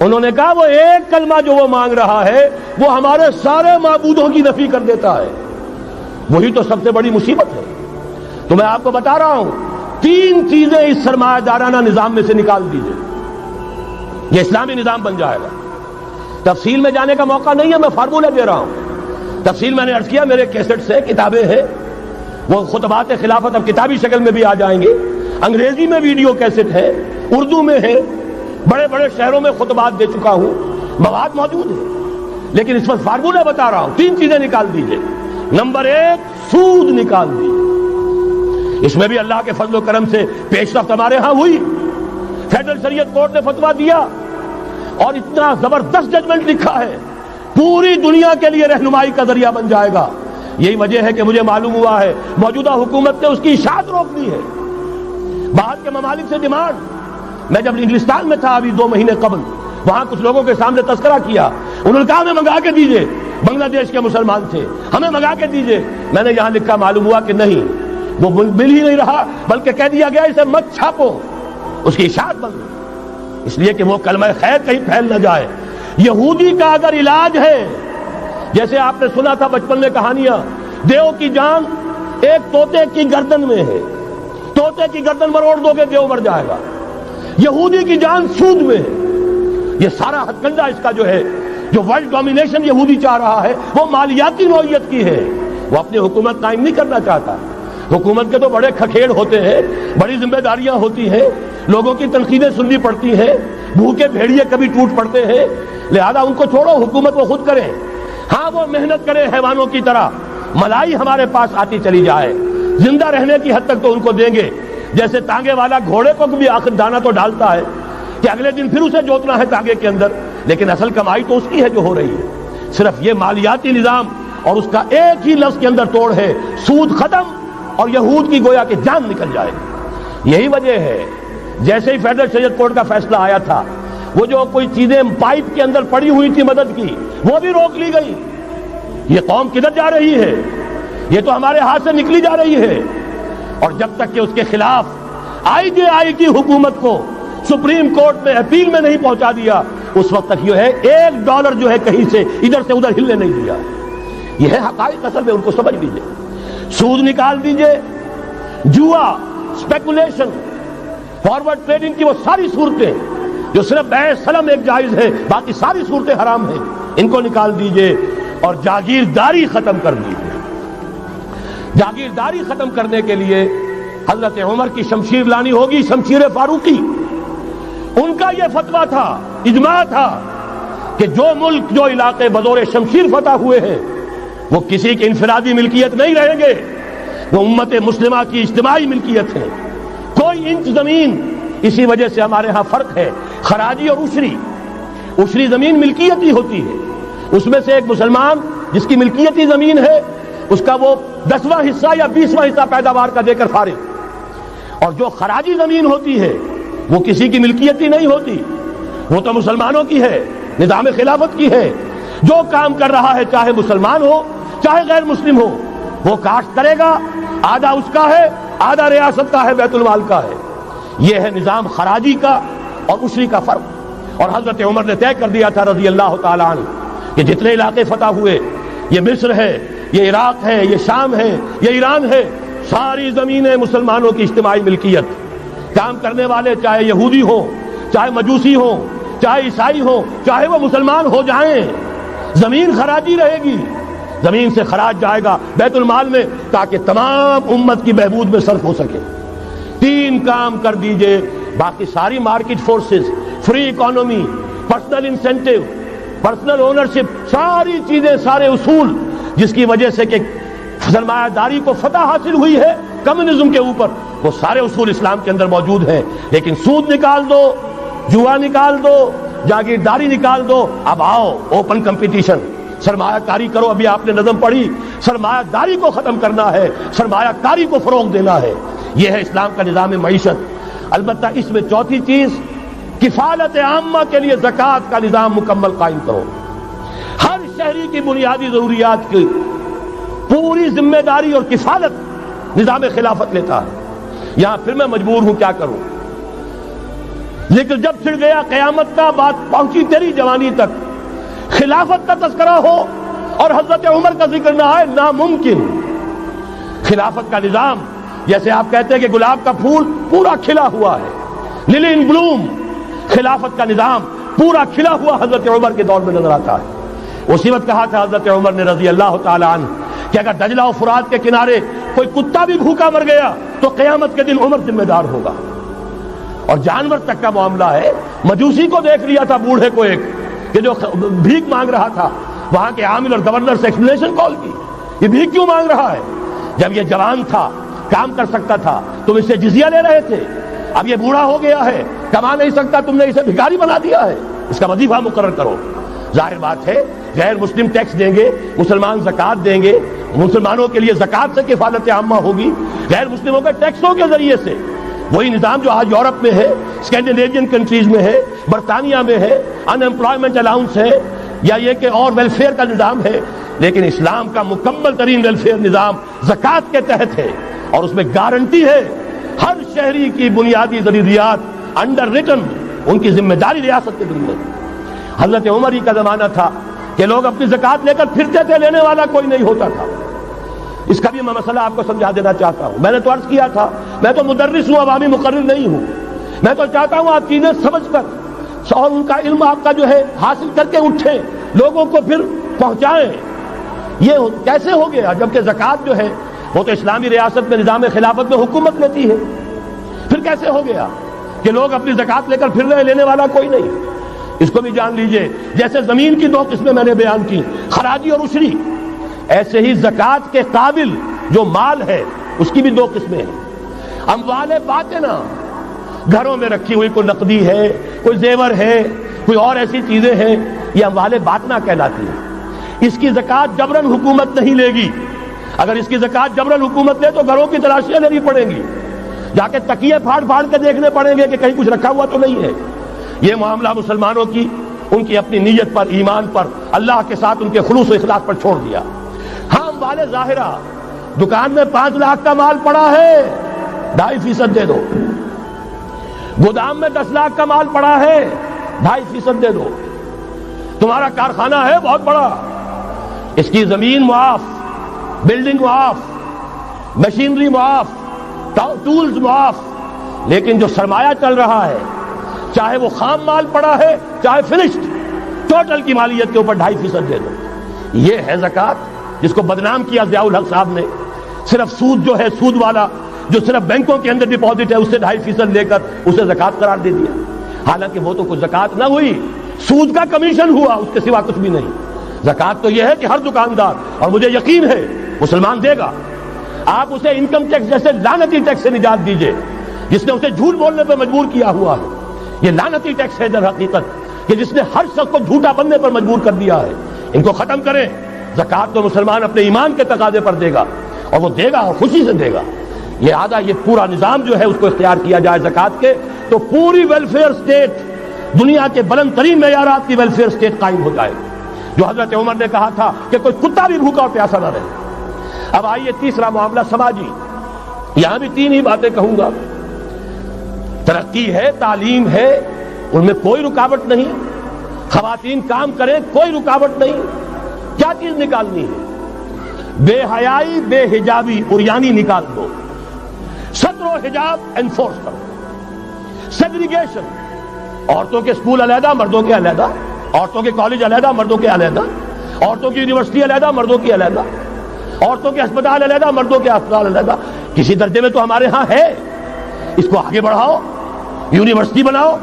S1: انہوں نے کہا وہ ایک کلمہ جو وہ مانگ رہا ہے وہ ہمارے سارے معبودوں کی نفی کر دیتا ہے. وہی تو سب سے بڑی مصیبت ہے. تو میں آپ کو بتا رہا ہوں، تین چیزیں اس سرمایہ دارانہ نظام میں سے نکال دیجئے، یہ اسلامی نظام بن جائے گا. تفصیل میں جانے کا موقع نہیں ہے، میں فارمولہ دے رہا ہوں. تفصیل میں نے عرض کیا، میرے کیسٹ سے کتابیں ہیں، وہ خطبات خلافت اب کتابی شکل میں بھی آ جائیں گے، انگریزی میں ویڈیو کیسٹ ہے، اردو میں ہے، بڑے بڑے شہروں میں خطبات دے چکا ہوں، مواد موجود ہے. لیکن اس وقت فارمولہ بتا رہا ہوں، تین چیزیں نکال دیجئے. نمبر ایک، سود نکال دیجئے. اس میں بھی اللہ کے فضل و کرم سے پیش رفت ہمارے ہاں ہوئی. فیڈرل شریعت کورٹ نے فتویٰ دیا اور اتنا زبردست ججمنٹ لکھا ہے، پوری دنیا کے لیے رہنمائی کا ذریعہ بن جائے گا. یہی وجہ ہے کہ مجھے معلوم ہوا ہے موجودہ حکومت نے اس کی اشاعت روک دی ہے. باہر کے ممالک سے ڈیمانڈ. میں جب انگلستان میں تھا ابھی 2 مہینے قبل، وہاں کچھ لوگوں کے سامنے تذکرہ کیا، انہوں نے کہا ہمیں منگا کے دیجئے، بنگلہ دیش کے مسلمان تھے، ہمیں منگا کے دیجئے. میں نے یہاں لکھا، معلوم ہوا کہ نہیں، وہ مل ہی نہیں رہا، بلکہ کہہ دیا گیا اسے مت چھاپو، اس کی اشاعت بن گئی، اس لیے کہ وہ کلمہ خیر کہیں پھیل نہ جائے. یہودی کا اگر علاج ہے، جیسے آپ نے سنا تھا بچپن میں کہانیاں، دیو کی جان ایک طوطے کی گردن میں ہے، طوطے کی گردن مروڑ دو گے دیو مر جائے گا. یہودی کی جان سود میں ہے. یہ سارا ہتھ کنڈا اس کا جو ہے، جو ورلڈ ڈومینیشن یہودی چاہ رہا ہے، وہ مالیاتی نوعیت کی ہے. وہ اپنی حکومت قائم نہیں کرنا چاہتا. حکومت کے تو بڑے کھکھیڑ ہوتے ہیں، بڑی ذمہ داریاں ہوتی ہیں، لوگوں کی تنقیدیں سننی پڑتی ہیں، بھوکے بھیڑیے کبھی ٹوٹ پڑتے ہیں. لہذا ان کو چھوڑو، حکومت وہ خود کریں. ہاں وہ محنت کریں حیوانوں کی طرح، ملائی ہمارے پاس آتی چلی جائے، زندہ رہنے کی حد تک تو ان کو دیں گے. جیسے تانگے والا گھوڑے کو بھی آخر دانہ تو ڈالتا ہے کہ اگلے دن پھر اسے جوتنا ہے تانگے کے اندر، لیکن اصل کمائی تو اس کی ہے جو ہو رہی ہے. صرف یہ مالیاتی نظام اور اس کا ایک ہی لفظ کے اندر توڑ ہے، سود ختم اور یہود کی گویا کہ جان نکل جائے. یہی وجہ ہے جیسے ہی فیڈرل شریعت کورٹ کا فیصلہ آیا تھا، وہ جو کوئی چیزیں پائپ کے اندر پڑی ہوئی تھی مدد کی، وہ بھی روک لی گئی. یہ قوم کدھر جا رہی ہے؟ یہ تو ہمارے ہاتھ سے نکلی جا رہی ہے. اور جب تک کہ اس کے خلاف IJI کی حکومت کو سپریم کورٹ میں اپیل میں نہیں پہنچا دیا، اس وقت تک یہ ہے $1 جو ہے کہیں سے ادھر سے ادھر ہلنے نہیں دیا. یہ ہے حقائق، اصل میں ان کو سمجھ لیجیے. سود نکال دیجئے، جوا، اسپیکولیشن، فارورڈ ٹریڈنگ کی وہ ساری صورتیں جو صرف بیع سلم ایک جائز ہے، باقی ساری صورتیں حرام ہیں، ان کو نکال دیجئے اور جاگیرداری ختم کر دیجئے۔ جاگیرداری ختم کرنے کے لیے حضرت عمر کی شمشیر لانی ہوگی، شمشیر فاروقی۔ ان کا یہ فتویٰ تھا، اجماع تھا کہ جو ملک، جو علاقے بزور شمشیر فتح ہوئے ہیں وہ کسی کی انفرادی ملکیت نہیں رہیں گے، وہ امت مسلمہ کی اجتماعی ملکیت ہے۔ کوئی انچ زمین، اسی وجہ سے ہمارے ہاں فرق ہے خراجی اور عشری۔ عشری زمین ملکیتی ہوتی ہے، اس میں سے ایک مسلمان جس کی ملکیتی زمین ہے اس کا وہ 10واں حصہ یا 20واں حصہ پیداوار کا دے کر فارغ، اور جو خراجی زمین ہوتی ہے وہ کسی کی ملکیتی نہیں ہوتی، وہ تو مسلمانوں کی ہے، نظام خلافت کی ہے۔ جو کام کر رہا ہے چاہے مسلمان ہو چاہے غیر مسلم ہو، وہ کاشت کرے گا، آدھا اس کا ہے، آدھا ریاست کا ہے، بیت المال کا ہے۔ یہ ہے نظام خراجی کا اور عشری کا فرق۔ اور حضرت عمر نے طے کر دیا تھا رضی اللہ تعالیٰ عنہ کہ جتنے علاقے فتح ہوئے، یہ مصر ہے، یہ عراق ہے، یہ شام ہے، یہ ایران ہے، ساری زمینیں مسلمانوں کی اجتماعی ملکیت۔ کام کرنے والے چاہے یہودی ہوں، چاہے مجوسی ہوں، چاہے عیسائی ہوں، چاہے وہ مسلمان ہو جائیں، زمین خراجی رہے گی، زمین سے خراج جائے گا بیت المال میں تاکہ تمام امت کی بہبود میں صرف ہو سکے۔ 3 کام کر دیجئے، باقی ساری market forces, free economy, personal incentive, personal ownership, ساری چیزیں، سارے اصول جس کی وجہ سے کہ سرمایہ داری کو فتح حاصل ہوئی ہے کمیونزم کے اوپر، وہ سارے اصول اسلام کے اندر موجود ہیں۔ لیکن سود نکال دو، جوا نکال دو، جاگیرداری نکال دو، اب آؤ اوپن کمپٹیشن، سرمایہ کاری کرو۔ ابھی آپ نے نظم پڑھی، سرمایہ داری کو ختم کرنا ہے، سرمایہ کاری کو فروغ دینا ہے، یہ ہے اسلام کا نظام معیشت۔ البتہ اس میں چوتھی چیز، کفالت عامہ کے لیے زکوٰۃ کا نظام مکمل قائم کرو۔ ہر شہری کی بنیادی ضروریات کی پوری ذمہ داری اور کفالت نظام خلافت لیتا ہے۔ یہاں پھر میں مجبور ہوں کیا کروں، لیکن جب چھڑ گیا قیامت کا، بات پہنچی تیری جوانی تک، خلافت کا تذکرہ ہو اور حضرت عمر کا ذکر نہ آئے، ناممکن۔ خلافت کا نظام، جیسے آپ کہتے ہیں کہ گلاب کا پھول پورا کھلا ہوا ہے، للی ان بلوم، خلافت کا نظام پورا کھلا ہوا حضرت عمر کے دور میں نظر آتا ہے۔ اسی وقت کہا تھا حضرت عمر نے رضی اللہ تعالی عنہ کہ اگر دجلہ و فرات کے کنارے کوئی کتا بھی بھوکا مر گیا تو قیامت کے دن عمر ذمہ دار ہوگا۔ اور جانور تک کا معاملہ ہے، مجوسی کو دیکھ لیا تھا، بوڑھے کو ایک کہ جو بھیک مانگ رہا تھا، وہاں کے عامل اور گورنر سے ایکسپلینیشن کال کی، یہ بھیک کیوں مانگ رہا ہے؟ جب یہ جوان تھا، کام کر سکتا تھا، تم اس سے جزیہ لے رہے تھے، اب یہ بوڑھا ہو گیا ہے، کما نہیں سکتا، تم نے اسے بھکاری بنا دیا ہے، اس کا وظیفہ مقرر کرو۔ ظاہر بات ہے غیر مسلم ٹیکس دیں گے، مسلمان زکوٰۃ دیں گے، مسلمانوں کے لیے زکوٰۃ سے کفالت عامہ ہوگی، غیر مسلموں کے ٹیکسوں کے ذریعے سے۔ وہی نظام جو آج یورپ میں ہے، اسکینڈینیوین کنٹریز میں ہے، برطانیہ میں ہے، ان امپلائمنٹ الاؤنس ہے، یا یہ کہ اور ویلفیئر کا نظام ہے، لیکن اسلام کا مکمل ترین ویلفیئر نظام زکوٰۃ کے تحت ہے، اور اس میں گارنٹی ہے ہر شہری کی بنیادی ضروریات انڈر ریٹن، ان کی ذمہ داری ریاست کے ذمہ۔ حضرت عمر ہی کا زمانہ تھا کہ لوگ اپنی زکوٰۃ لے کر پھرتے تھے، لینے والا کوئی نہیں ہوتا تھا۔ اس کا بھی میں مسئلہ آپ کو سمجھا دینا چاہتا ہوں۔ میں نے تو عرض کیا تھا، میں تو مدرس ہوں، عوامی مقرر نہیں ہوں، میں تو چاہتا ہوں آپ چیزیں سمجھ کر اور ان کا علم آپ کا جو ہے حاصل کر کے اٹھیں، لوگوں کو پھر پہنچائیں۔ یہ کیسے ہو گیا جبکہ زکوٰۃ جو ہے وہ تو اسلامی ریاست میں نظام خلافت میں حکومت لیتی ہے، پھر کیسے ہو گیا کہ لوگ اپنی زکوٰۃ لے کر پھر رہے، لینے والا کوئی نہیں؟ اس کو بھی جان لیجئے، جیسے زمین کی 2 قسمیں میں نے بیان کی، خراجی اور عشری، ایسے ہی زکوٰۃ کے قابل جو مال ہے اس کی بھی 2 قسمیں ہیں۔ اموال باطنہ، گھروں میں رکھی ہوئی کوئی نقدی ہے، کوئی زیور ہے، کوئی اور ایسی چیزیں ہیں، یہ اموال باطنہ کہلاتی ہیں۔ اس کی زکوٰۃ جبراً حکومت نہیں لے گی۔ اگر اس کی زکوٰۃ جبراً حکومت لے تو گھروں کی تلاشیاں لینی پڑیں گی، جا کے تکیے پھاڑ پھاڑ کے دیکھنے پڑیں گے کہ کہیں کچھ رکھا ہوا تو نہیں ہے۔ یہ معاملہ مسلمانوں کی ان کی اپنی نیت پر، ایمان پر، اللہ کے ساتھ ان کے خلوص و اخلاص پر چھوڑ دیا۔ ہاں اموال ظاہرہ، دکان میں 5 لاکھ کا مال پڑا ہے، 2.5% دے دو، گودام میں 10 لاکھ کا مال پڑا ہے، 2.5% دے دو، تمہارا کارخانہ ہے بہت بڑا، اس کی زمین معاف، بلڈنگ معاف، مشینری معاف، ٹولز معاف، لیکن جو سرمایہ چل رہا ہے چاہے وہ خام مال پڑا ہے چاہے فنشڈ، ٹوٹل کی مالیت کے اوپر 2.5% دے دو. یہ ہے زکوٰۃ جس کو بدنام کیا ضیاء الحق صاحب نے. صرف سود جو ہے، سود والا جو صرف بینکوں کے اندر ڈپازٹ ہے اس سے 2.5% لے کر اسے زکوٰۃ قرار دے دیا، حالانکہ وہ تو کچھ زکوٰۃ نہ ہوئی، سود کا کمیشن ہوا، اس کے سوا کچھ بھی نہیں. زکوٰۃ تو یہ ہے کہ ہر دکاندار، اور مجھے یقین ہے مسلمان دے گا، آپ اسے انکم ٹیکس جیسے لعنتی ٹیکس سے نجات دیجئے جس نے اسے جھوٹ بولنے پہ مجبور کیا ہوا ہے. یہ لعنتی ٹیکس ہے در حقیقت کہ جس نے ہر شخص کو جھوٹا بننے پر مجبور کر دیا ہے. ان کو ختم کریں. زکوٰۃ تو مسلمان اپنے ایمان کے تقاضے پر دے گا، اور وہ دے گا اور خوشی سے دے گا. لہذا یہ پورا نظام جو ہے اس کو اختیار کیا جائے زکوٰۃ کے، تو پوری ویلفیئر اسٹیٹ، دنیا کے بلند ترین معیارات کی ویلفیئر اسٹیٹ قائم ہو جائے. جو حضرت عمر نے کہا تھا کہ کوئی کتا بھی بھوکا اور پیاسا نہ رہے. اب آئیے تیسرا معاملہ سماجی. یہاں بھی 3 ہی باتیں کہوں گا. ترقی ہے، تعلیم ہے، ان میں کوئی رکاوٹ نہیں. خواتین کام کریں، کوئی رکاوٹ نہیں. کیا چیز نکالنی ہے؟ بے حیائی، بے حجابی، عریانی نکال دو. ستر و حجاب انفورس کرو. سیگریگیشن، عورتوں کے اسکول علیحدہ، مردوں کے علیحدہ، عورتوں کے کالج علیحدہ، مردوں کے علیحدہ، عورتوں کی یونیورسٹی علیحدہ، مردوں کی علیحدہ، عورتوں کے ہسپتال علیحدہ، مردوں کے ہسپتال علیحدہ. کسی درجے میں تو ہمارے ہاں ہے، اس کو آگے بڑھاؤ، یونیورسٹی بناؤ.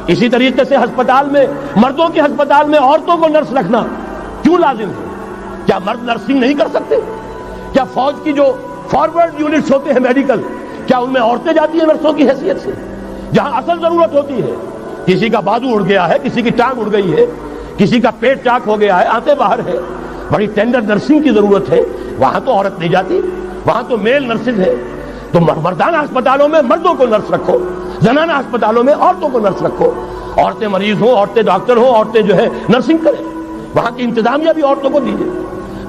S1: اسی طریقے سے ہسپتال میں، مردوں کے ہسپتال میں عورتوں کو نرس رکھنا کیوں لازم ہے؟ کیا مرد نرسنگ نہیں کر سکتے؟ کیا فوج کی جو فارورڈ یونٹس ہوتے ہیں میڈیکل، کیا ان میں عورتیں جاتی ہیں نرسوں کی حیثیت سے؟ جہاں اصل ضرورت ہوتی ہے، کسی کا بازو اڑ گیا ہے، کسی کی ٹانگ اڑ گئی ہے، کسی کا پیٹ چاک ہو گیا ہے، آنتیں باہر ہے، بڑی ٹینڈر نرسنگ کی ضرورت ہے، وہاں تو عورت نہیں جاتی، وہاں تو میل نرسز ہے. تو مردانہ ہسپتالوں میں مردوں کو نرس رکھو، زنانہ ہسپتالوں میں عورتوں کو نرس رکھو. عورتیں مریض ہوں، عورتیں ڈاکٹر ہوں، عورتیں جو ہے نرسنگ کریں. وہاں کی انتظامیہ بھی عورتوں کو دیجیے.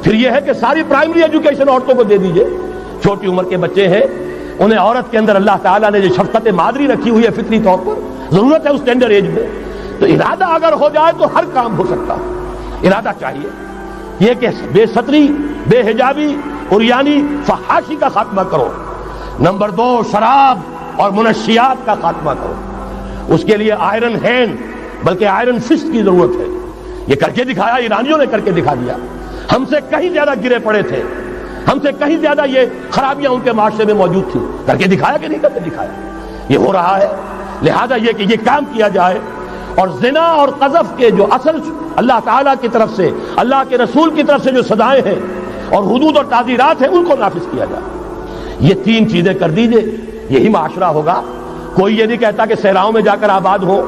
S1: پھر یہ ہے کہ ساری پرائمری ایجوکیشن عورتوں کو دے دیجیے. چھوٹی عمر کے بچے ہیں، انہیں عورت کے اندر اللہ تعالیٰ نے جو شفقت مادری رکھی ہوئی ہے فطری طور پر، ضرورت ہے اس ٹینڈر ایج میں. تو ارادہ اگر ہو جائے تو ہر کام ہو سکتا ہے. ارادہ چاہیے. یہ کہ بے ستری، بے حجابی، عریانی، فحاشی کا خاتمہ کرو. نمبر 2، شراب اور منشیات کا خاتمہ کرو. اس کے لیے آئرن ہینڈ بلکہ آئرن فسٹ کی ضرورت ہے. یہ کر کے دکھایا، ایرانیوں نے کر کے دکھا دیا. ہم سے کہیں زیادہ گرے پڑے تھے، ہم سے کہیں زیادہ یہ خرابیاں ان کے معاشرے میں موجود تھیں. کر کے دکھایا کہ نہیں کر کے دکھایا؟ یہ ہو رہا ہے. لہذا یہ کہ یہ کام کیا جائے، اور زنا اور قذف کے جو اصل اللہ تعالیٰ کی طرف سے، اللہ کے رسول کی طرف سے جو سزائیں ہیں اور حدود اور تعزیرات ہیں ان کو نافذ کیا جائے. یہ 3 چیزیں کر دیجئے، یہی معاشرہ ہوگا. کوئی یہ نہیں کہتا کہ صحراؤں میں جا کر آباد ہو،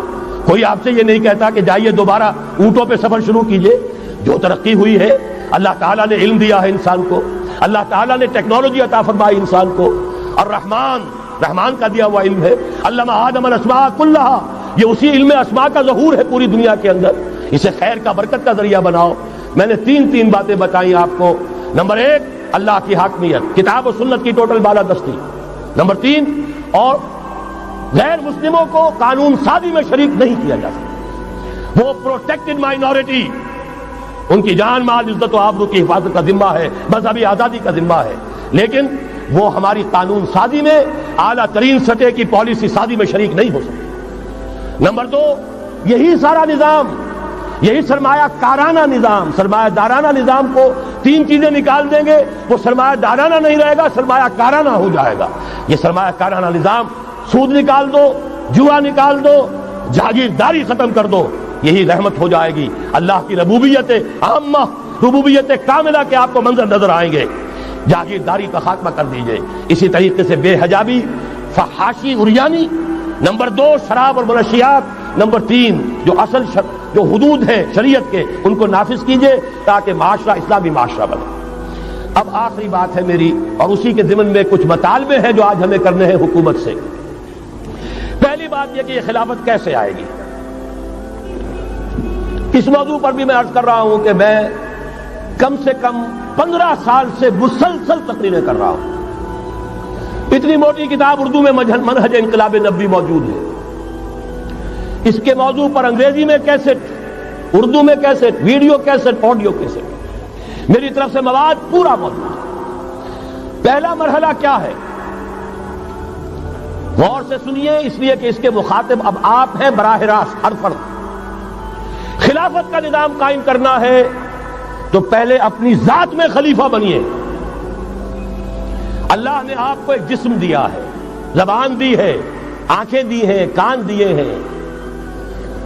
S1: کوئی آپ سے یہ نہیں کہتا کہ جائیے دوبارہ اونٹوں پہ سفر شروع کیجئے. جو ترقی ہوئی ہے، اللہ تعالیٰ نے علم دیا ہے انسان کو، اللہ تعالیٰ نے ٹیکنالوجی عطا فرمائی انسان کو، اور رحمان کا دیا ہوا علم ہے. علم آدم الاسماء کلھا، یہ اسی علم اسماء کا ظہور ہے پوری دنیا کے اندر. اسے خیر کا، برکت کا ذریعہ بناؤ. میں نے 3 باتیں بتائیں آپ کو. نمبر 1، اللہ کی حاکمیت، کتاب و سنت کی ٹوٹل بالادستی. نمبر 3، اور غیر مسلموں کو قانون سازی میں شریک نہیں کیا جا سکتا. وہ پروٹیکٹڈ مائنورٹی، ان کی جان، مال، عزت و آبرو کی حفاظت کا ذمہ ہے، مذہبی آزادی کا ذمہ ہے، لیکن وہ ہماری قانون سازی میں، اعلیٰ ترین سطح کی پالیسی سازی میں شریک نہیں ہو سکتے. نمبر 2، یہی سارا نظام، یہی سرمایہ کارانہ نظام، سرمایہ دارانہ نظام کو 3 چیزیں نکال دیں گے، وہ سرمایہ دارانہ نہیں رہے گا، سرمایہ کارانہ ہو جائے گا. یہ سرمایہ کارانہ نظام، سود نکال دو، جوا نکال دو، جاگیرداری ختم کر دو، یہی رحمت ہو جائے گی. اللہ کی ربوبیت عامہ، ربوبیت کاملہ کے آپ کو منظر نظر آئیں گے. جاگیرداری کا خاتمہ کر دیجئے. اسی طریقے سے بے حجابی، فحاشی، عریانی. نمبر 2، شراب اور منشیات. نمبر 3، جو اصل جو حدود ہیں شریعت کے، ان کو نافذ کیجئے تاکہ معاشرہ اسلامی معاشرہ بنے. اب آخری بات ہے میری، اور اسی کے ضمن میں کچھ مطالبے ہیں جو آج ہمیں کرنے ہیں حکومت سے. پہلی بات یہ کہ یہ خلافت کیسے آئے گی. اس موضوع پر بھی میں عرض کر رہا ہوں کہ میں کم سے کم 15 سال سے مسلسل تقریریں کر رہا ہوں. اتنی موٹی کتاب اردو میں منہج انقلاب نبوی موجود ہے. اس کے موضوع پر انگریزی میں کیسٹ، اردو میں cassette, video cassette, audio cassette, میری طرف سے مواد پورا موجود ہے. پہلا مرحلہ کیا ہے؟ غور سے سنیے، اس لیے کہ اس کے مخاطب اب آپ ہیں براہ راست ہر فرد۔ خلافت کا نظام قائم کرنا ہے تو پہلے اپنی ذات میں خلیفہ بنیے۔ اللہ نے آپ کو ایک جسم دیا ہے، زبان دی ہے، آنکھیں دی ہیں، کان دیے ہیں،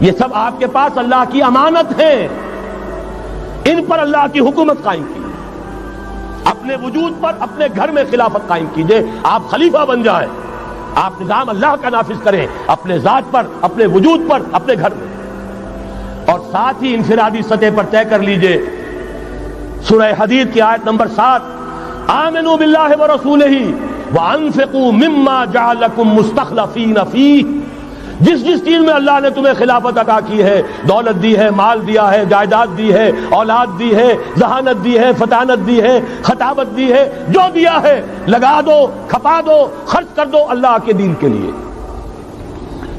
S1: یہ سب آپ کے پاس اللہ کی امانت ہے، ان پر اللہ کی حکومت قائم کی۔ اپنے وجود پر اپنے گھر میں خلافت قائم کیجئے، آپ خلیفہ بن جائیں، آپ نظام اللہ کا نافذ کریں اپنے ذات پر، اپنے وجود پر، اپنے گھر میں، اور ساتھ ہی انفرادی سطح پر طے کر لیجئے سورہ حدید کی آیت نمبر 7، آمنوا باللہ ورسولہ وانفقوا مما جعلکم مستخلفین فیہ، جس چیز میں اللہ نے تمہیں خلافت عطا کی ہے، دولت دی ہے، مال دیا ہے، جائیداد دی ہے، اولاد دی ہے، ذہانت دی ہے، فطانت دی ہے، خطابت دی ہے، جو دیا ہے لگا دو، کھپا دو، خرچ کر دو اللہ کے دین کے لیے۔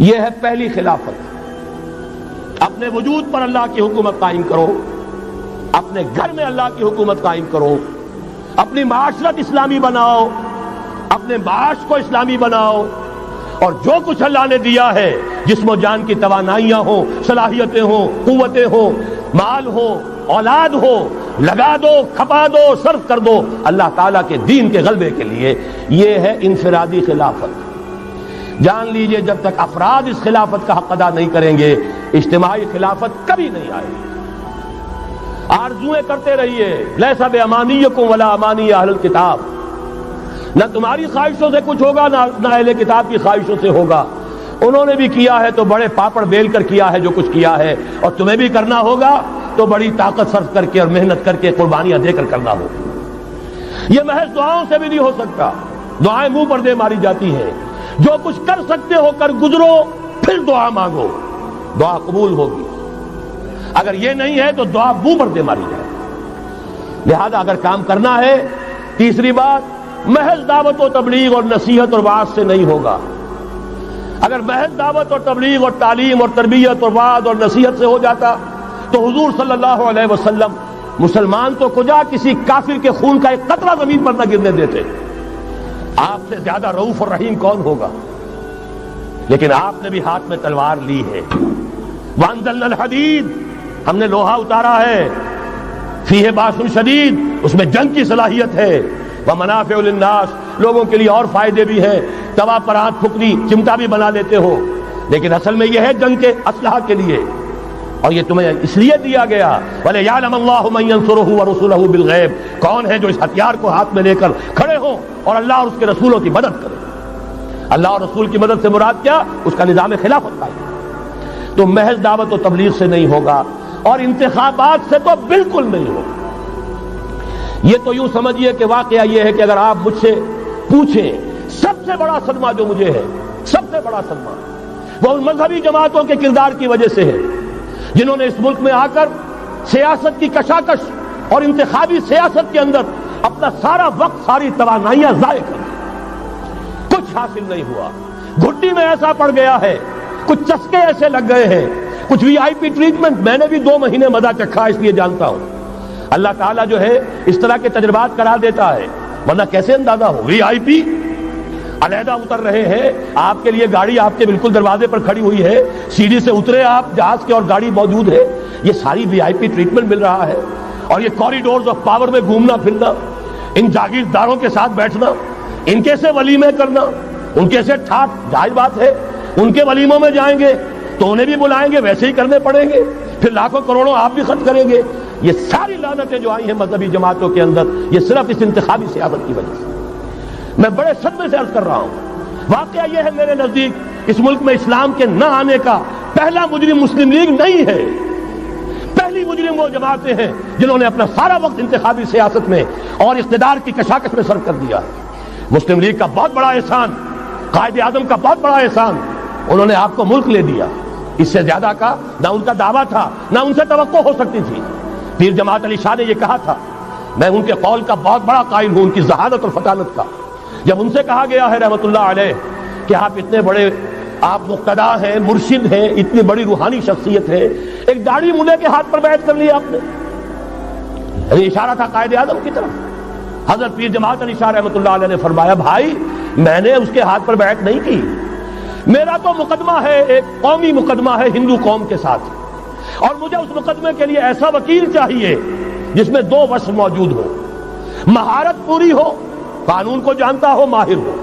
S1: یہ ہے پہلی خلافت۔ اپنے وجود پر اللہ کی حکومت قائم کرو، اپنے گھر میں اللہ کی حکومت قائم کرو، اپنی معاشرت اسلامی بناؤ، اپنے معاش کو اسلامی بناؤ، اور جو کچھ اللہ نے دیا ہے، جسم و جان کی توانائیاں ہوں، صلاحیتیں ہوں، قوتیں ہوں، مال ہو، اولاد ہو، لگا دو، کھپا دو، صرف کر دو اللہ تعالیٰ کے دین کے غلبے کے لیے۔ یہ ہے انفرادی خلافت۔ جان لیجئے جب تک افراد اس خلافت کا حق ادا نہیں کریں گے، اجتماعی خلافت کبھی نہیں آئے گی۔ آرزویں کرتے رہیے، لیس بامانیکم ولا امانی اہل الکتاب، نہ تمہاری خواہشوں سے کچھ ہوگا نہ اہل کتاب کی خواہشوں سے ہوگا۔ انہوں نے بھی کیا ہے تو بڑے پاپڑ بیل کر کیا ہے جو کچھ کیا ہے، اور تمہیں بھی کرنا ہوگا تو بڑی طاقت صرف کر کے اور محنت کر کے قربانیاں دے کر کرنا ہوگا۔ یہ محض دعاؤں سے بھی نہیں ہو سکتا، دعائیں منہ پر دے ماری جاتی ہیں۔ جو کچھ کر سکتے ہو کر گزرو، پھر دعا مانگو، دعا قبول ہوگی۔ اگر یہ نہیں ہے تو دعا منہ پر دے ماری جائے۔ لہذا اگر کام کرنا ہے، تیسری بات، محض دعوت و تبلیغ اور نصیحت اور وعظ سے نہیں ہوگا۔ اگر محض دعوت اور تبلیغ اور تعلیم اور تربیت اور وعظ اور نصیحت سے ہو جاتا تو حضور صلی اللہ علیہ وسلم مسلمان تو کجا کسی کافر کے خون کا ایک قطرہ زمین پر نہ گرنے دیتے۔ آپ سے زیادہ رؤوف اور رحیم کون ہوگا؟ لیکن آپ نے بھی ہاتھ میں تلوار لی ہے۔ وانزلنا الحدید، ہم نے لوہا اتارا ہے، فیہ باس شدید، اس میں جنگ کی صلاحیت ہے، ومنافع للناس، لوگوں کے لیے اور فائدے بھی ہیں۔ توا پر ہاتھ پھکری چمٹا بھی بنا لیتے ہو، لیکن اصل میں یہ ہے جنگ کے اسلحہ کے لیے، اور یہ تمہیں اس لیے دیا گیا وَلِيَعْلَمَ اللَّهُ مَن يَنصُرُهُ وَرُسُلَهُ بِالْغَيْبِ، کون ہے جو اس ہتھیار کو ہاتھ میں لے کر کھڑے ہوں اور اللہ اور اس کے رسولوں کی مدد کرے۔ اللہ اور رسول کی مدد سے مراد کیا؟ اس کا نظام خلافت کا ہے۔ تو محض دعوت و تبلیغ سے نہیں ہوگا، اور انتخابات سے تو بالکل نہیں ہوگا۔ یہ تو یوں سمجھیے کہ واقعہ یہ ہے کہ اگر آپ مجھ سے پوچھیں، سب سے بڑا صدمہ جو مجھے ہے، سب سے بڑا صدمہ وہ ان مذہبی جماعتوں کے کردار کی وجہ سے ہے جنہوں نے اس ملک میں آ کر سیاست کی کشاکش اور انتخابی سیاست کے اندر اپنا سارا وقت، ساری توانائیاں ضائع کر دی۔ کچھ حاصل نہیں ہوا، گھٹی میں ایسا پڑ گیا ہے، کچھ چسکے ایسے لگ گئے ہیں، کچھ وی آئی پی ٹریٹمنٹ۔ میں نے بھی 2 مہینے مزہ چکھا، اس لیے جانتا ہوں۔ اللہ تعالیٰ جو ہے اس طرح کے تجربات کرا دیتا ہے، ورنہ کیسے اندازہ ہو؟ وی آئی پی علیحدہ اتر رہے ہیں، آپ کے لیے گاڑی آپ کے بالکل دروازے پر کھڑی ہوئی ہے، سیڑھی سے اترے آپ جہاز کے اور گاڑی موجود ہے، یہ ساری وی آئی پی ٹریٹمنٹ مل رہا ہے۔ اور یہ کوریڈورز آف پاور میں گھومنا پھرنا، ان جاگیرداروں کے ساتھ بیٹھنا، ان کے سے ولیمے کرنا، ان کے سے ٹھاٹ، ظاہر بات ہے ان کے ولیموں میں جائیں گے تو انہیں بھی بلائیں گے، ویسے ہی کرنے پڑیں گے، پھر لاکھوں کروڑوں آپ بھی خرچ کریں گے۔ یہ ساری لعنتیں جو آئی ہیں مذہبی جماعتوں کے اندر، یہ صرف اس انتخابی سیاست کی وجہ سے۔ میں بڑے صدمے سے عرض کر رہا ہوں، واقعہ یہ ہے میرے نزدیک اس ملک میں اسلام کے نہ آنے کا پہلا مجرم مسلم لیگ نہیں ہے، پہلی مجرم وہ جماعتیں ہیں جنہوں نے اپنا سارا وقت انتخابی سیاست میں اور اقتدار کی کشاکش میں صرف کر دیا۔ مسلم لیگ کا بہت بڑا احسان، قائد اعظم کا بہت بڑا احسان، انہوں نے آپ کو ملک لے دیا۔ اس سے زیادہ کا نہ ان کا دعویٰ تھا، نہ ان سے توقع ہو سکتی تھی۔ پیر جماعت علی شاہ نے یہ کہا تھا، میں ان کے قول کا بہت بڑا قائل ہوں، ان کی ذہانت اور فطانت کا۔ جب ان سے کہا گیا ہے رحمت اللہ علیہ کہ آپ اتنے بڑے، آپ مقتدا ہیں، مرشد ہیں، اتنی بڑی روحانی شخصیت ہے، ایک داڑھی مولے کے ہاتھ پر بیعت کر لی آپ نے، اشارہ تھا قائد اعظم کی طرف۔ حضرت پیر جماعت علی شاہ رحمۃ اللہ علیہ نے فرمایا بھائی میں نے اس کے ہاتھ پر بیعت نہیں کی، میرا تو مقدمہ ہے ایک قومی مقدمہ ہے ہندو قوم کے ساتھ، اور مجھے اس مقدمے کے لیے ایسا وکیل چاہیے جس میں دو وصف موجود ہو، مہارت پوری ہو، قانون کو جانتا ہو، ماہر ہو،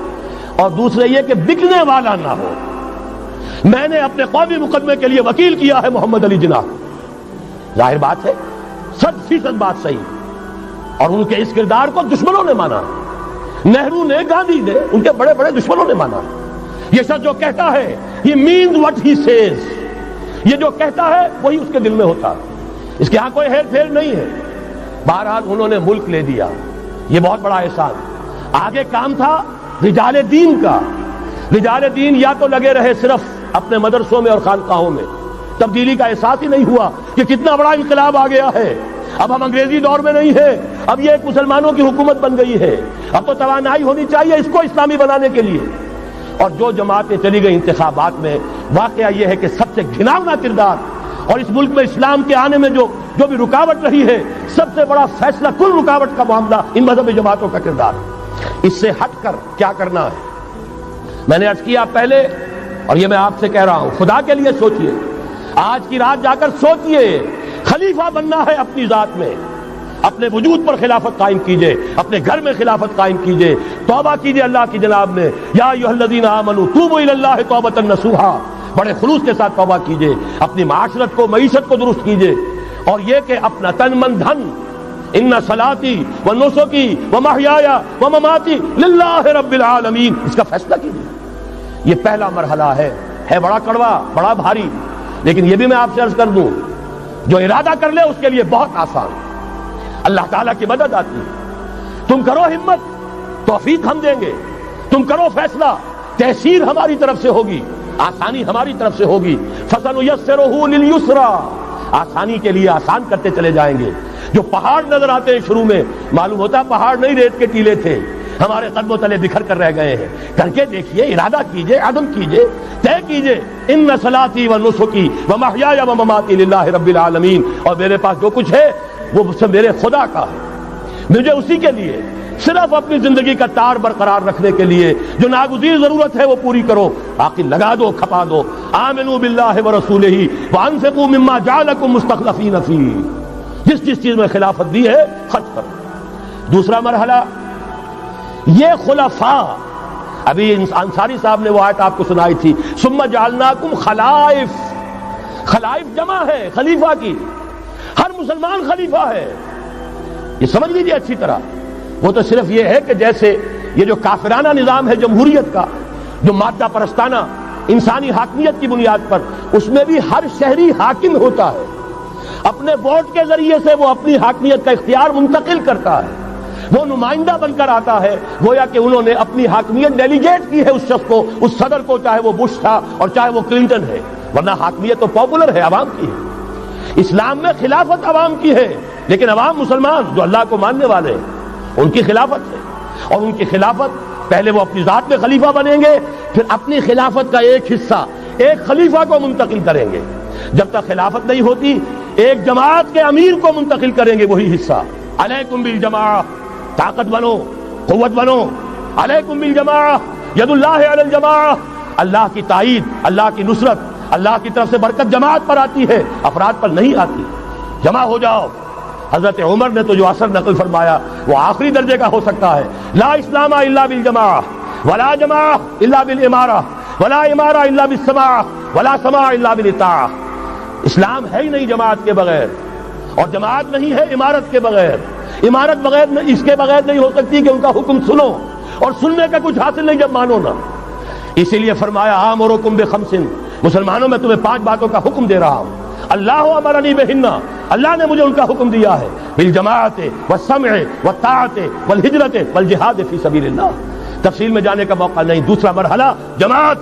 S1: اور دوسرے یہ کہ بکنے والا نہ ہو۔ میں نے اپنے قومی مقدمے کے لیے وکیل کیا ہے محمد علی جناح۔ ظاہر بات ہے 100% بات صحیح، اور ان کے اس کردار کو دشمنوں نے مانا، نہرو نے، گاندھی نے، ان کے بڑے بڑے دشمنوں نے مانا۔ یہ شخص جو کہتا ہے he means what he says، یہ جو کہتا ہے وہی اس کے دل میں ہوتا، اس کے ہاں کوئی ہیر پھیر نہیں ہے۔ بہرحال انہوں نے ملک لے دیا، یہ بہت بڑا احسان۔ آگے کام تھا رجال دین کا، رجال دین یا تو لگے رہے صرف اپنے مدرسوں میں اور خانقاہوں میں، تبدیلی کا احساس ہی نہیں ہوا کہ کتنا بڑا انقلاب آ گیا ہے، اب ہم انگریزی دور میں نہیں ہیں، اب یہ ایک مسلمانوں کی حکومت بن گئی ہے، اب تو توانائی ہونی چاہیے اس کو اسلامی بنانے کے لیے۔ اور جو جماعتیں چلی گئی انتخابات میں، واقعہ یہ ہے کہ سب سے گھناؤنا کردار اور اس ملک میں اسلام کے آنے میں جو بھی رکاوٹ رہی ہے، سب سے بڑا فیصلہ کل رکاوٹ کا معاملہ ان مذہبی جماعتوں کا کردار۔ اس سے ہٹ کر کیا کرنا ہے، میں نے عرض کیا پہلے، اور یہ میں آپ سے کہہ رہا ہوں، خدا کے لیے سوچئے، آج کی رات جا کر سوچئے، خلیفہ بننا ہے اپنی ذات میں، اپنے وجود پر خلافت قائم کیجئے، اپنے گھر میں خلافت قائم کیجئے، توبہ کیجئے اللہ کی جناب میں، یا ایھا الذین آمنوا توبوا الی اللہ توبۃ نصوحا، بڑے خلوص کے ساتھ توبہ کیجئے، اپنی معاشرت کو، معیشت کو درست کیجئے، اور یہ کہ اپنا تن من دھن، ان صلاتی و نسکی و محیای و مماتی للہ رب العالمین، اس کا فیصلہ کیجئے۔ یہ پہلا مرحلہ ہے بڑا کڑوا، بڑا بھاری، لیکن یہ بھی میں آپ سے عرض کر دوں، جو ارادہ کر لے اس کے لیے بہت آسان، اللہ تعالیٰ کی مدد آتی ہے۔ تم کرو ہمت، توفیق ہم دیں گے، تم کرو فیصلہ، تحصیل ہماری طرف سے ہوگی، آسانی ہماری طرف سے ہوگی۔ فَسَنُيَسِّرُهُ لِلْيُسْرَىٰ، آسانی کے لیے آسان کرتے چلے جائیں گے۔ جو پہاڑ نظر آتے ہیں شروع میں، معلوم ہوتا ہے پہاڑ نہیں، ریت کے ٹیلے تھے، ہمارے قدموں تلے بکھر کر رہ گئے ہیں۔ کر کے دیکھیے، ارادہ کیجئے، عزم کیجئے، طے کیجئے، ان صلاتی و نسکی و محیای و مماتی للہ رب العالمین، اور میرے پاس جو کچھ ہے وہ میرے خدا کا ہے، مجھے اسی کے لیے صرف اپنی زندگی کا تار برقرار رکھنے کے لیے جو ناگزیر ضرورت ہے وہ پوری کرو، باقی لگا دو، کھپا دو۔ آمنوا باللہ ورسولہ وانفقوا مما جعلکم مستخلفین فیہ، جس چیز میں خلافت دی ہے خرچ کرو۔ دوسرا مرحلہ، یہ خلفاء، ابھی انصاری صاحب نے وہ آیت آپ کو سنائی تھی، ثم جعلناکم خلائف، خلائف جمع ہے خلیفہ کی، ہر مسلمان خلیفہ ہے، یہ سمجھ لیجیے اچھی طرح۔ وہ تو صرف یہ ہے کہ جیسے یہ جو کافرانہ نظام ہے جمہوریت کا، جو مادہ پرستانہ انسانی حاکمیت کی بنیاد پر، اس میں بھی ہر شہری حاکم ہوتا ہے، اپنے ووٹ کے ذریعے سے وہ اپنی حاکمیت کا اختیار منتقل کرتا ہے، وہ نمائندہ بن کر آتا ہے، گویا کہ انہوں نے اپنی حاکمیت ڈیلیگیٹ کی ہے اس شخص کو، اس صدر کو، چاہے وہ بش تھا اور چاہے وہ کلنٹن ہے، ورنہ حاکمیت تو پاپولر ہے، عوام کی ہے۔ اسلام میں خلافت عوام کی ہے، لیکن عوام مسلمان جو اللہ کو ماننے والے ہیں ان کی خلافت ہے، اور ان کی خلافت پہلے وہ اپنی ذات میں خلیفہ بنیں گے، پھر اپنی خلافت کا ایک حصہ ایک خلیفہ کو منتقل کریں گے۔ جب تک خلافت نہیں ہوتی ایک جماعت کے امیر کو منتقل کریں گے وہی حصہ۔ علیکم بالجماعہ، طاقت بنو، قوت بنو، علیکم بالجماعہ، ید اللہ علی الجماعہ، اللہ کی تائید، اللہ کی نصرت، اللہ کی طرف سے برکت جماعت پر آتی ہے، افراد پر نہیں آتی۔ جمع ہو جاؤ۔ حضرت عمر نے تو جو اثر نقل فرمایا وہ آخری درجے کا ہو سکتا ہے، لا اسلام الا بالجماعہ، ولا جماعہ الا بالامارہ، ولا امارہ الا بالسماع، ولا سماع الا بالاطاعہ۔ اسلام ہے ہی نہیں جماعت کے بغیر، اور جماعت نہیں ہے امارت کے بغیر، امارت بغیر اس کے بغیر نہیں ہو سکتی کہ ان کا حکم سنو، اور سننے کا کچھ حاصل نہیں جب مانو نا۔ اسی لیے فرمایا آمرکم بخمس، مسلمانوں میں تمہیں 5 باتوں کا حکم دے رہا ہوں، اللہ امرنی بہن، اللہ نے مجھے ان کا حکم دیا ہے، بالجماعت والسمع والطاعت والہجرت والجہاد فی سبیل اللہ۔ تفصیل میں جانے کا موقع نہیں۔ دوسرا مرحلہ جماعت،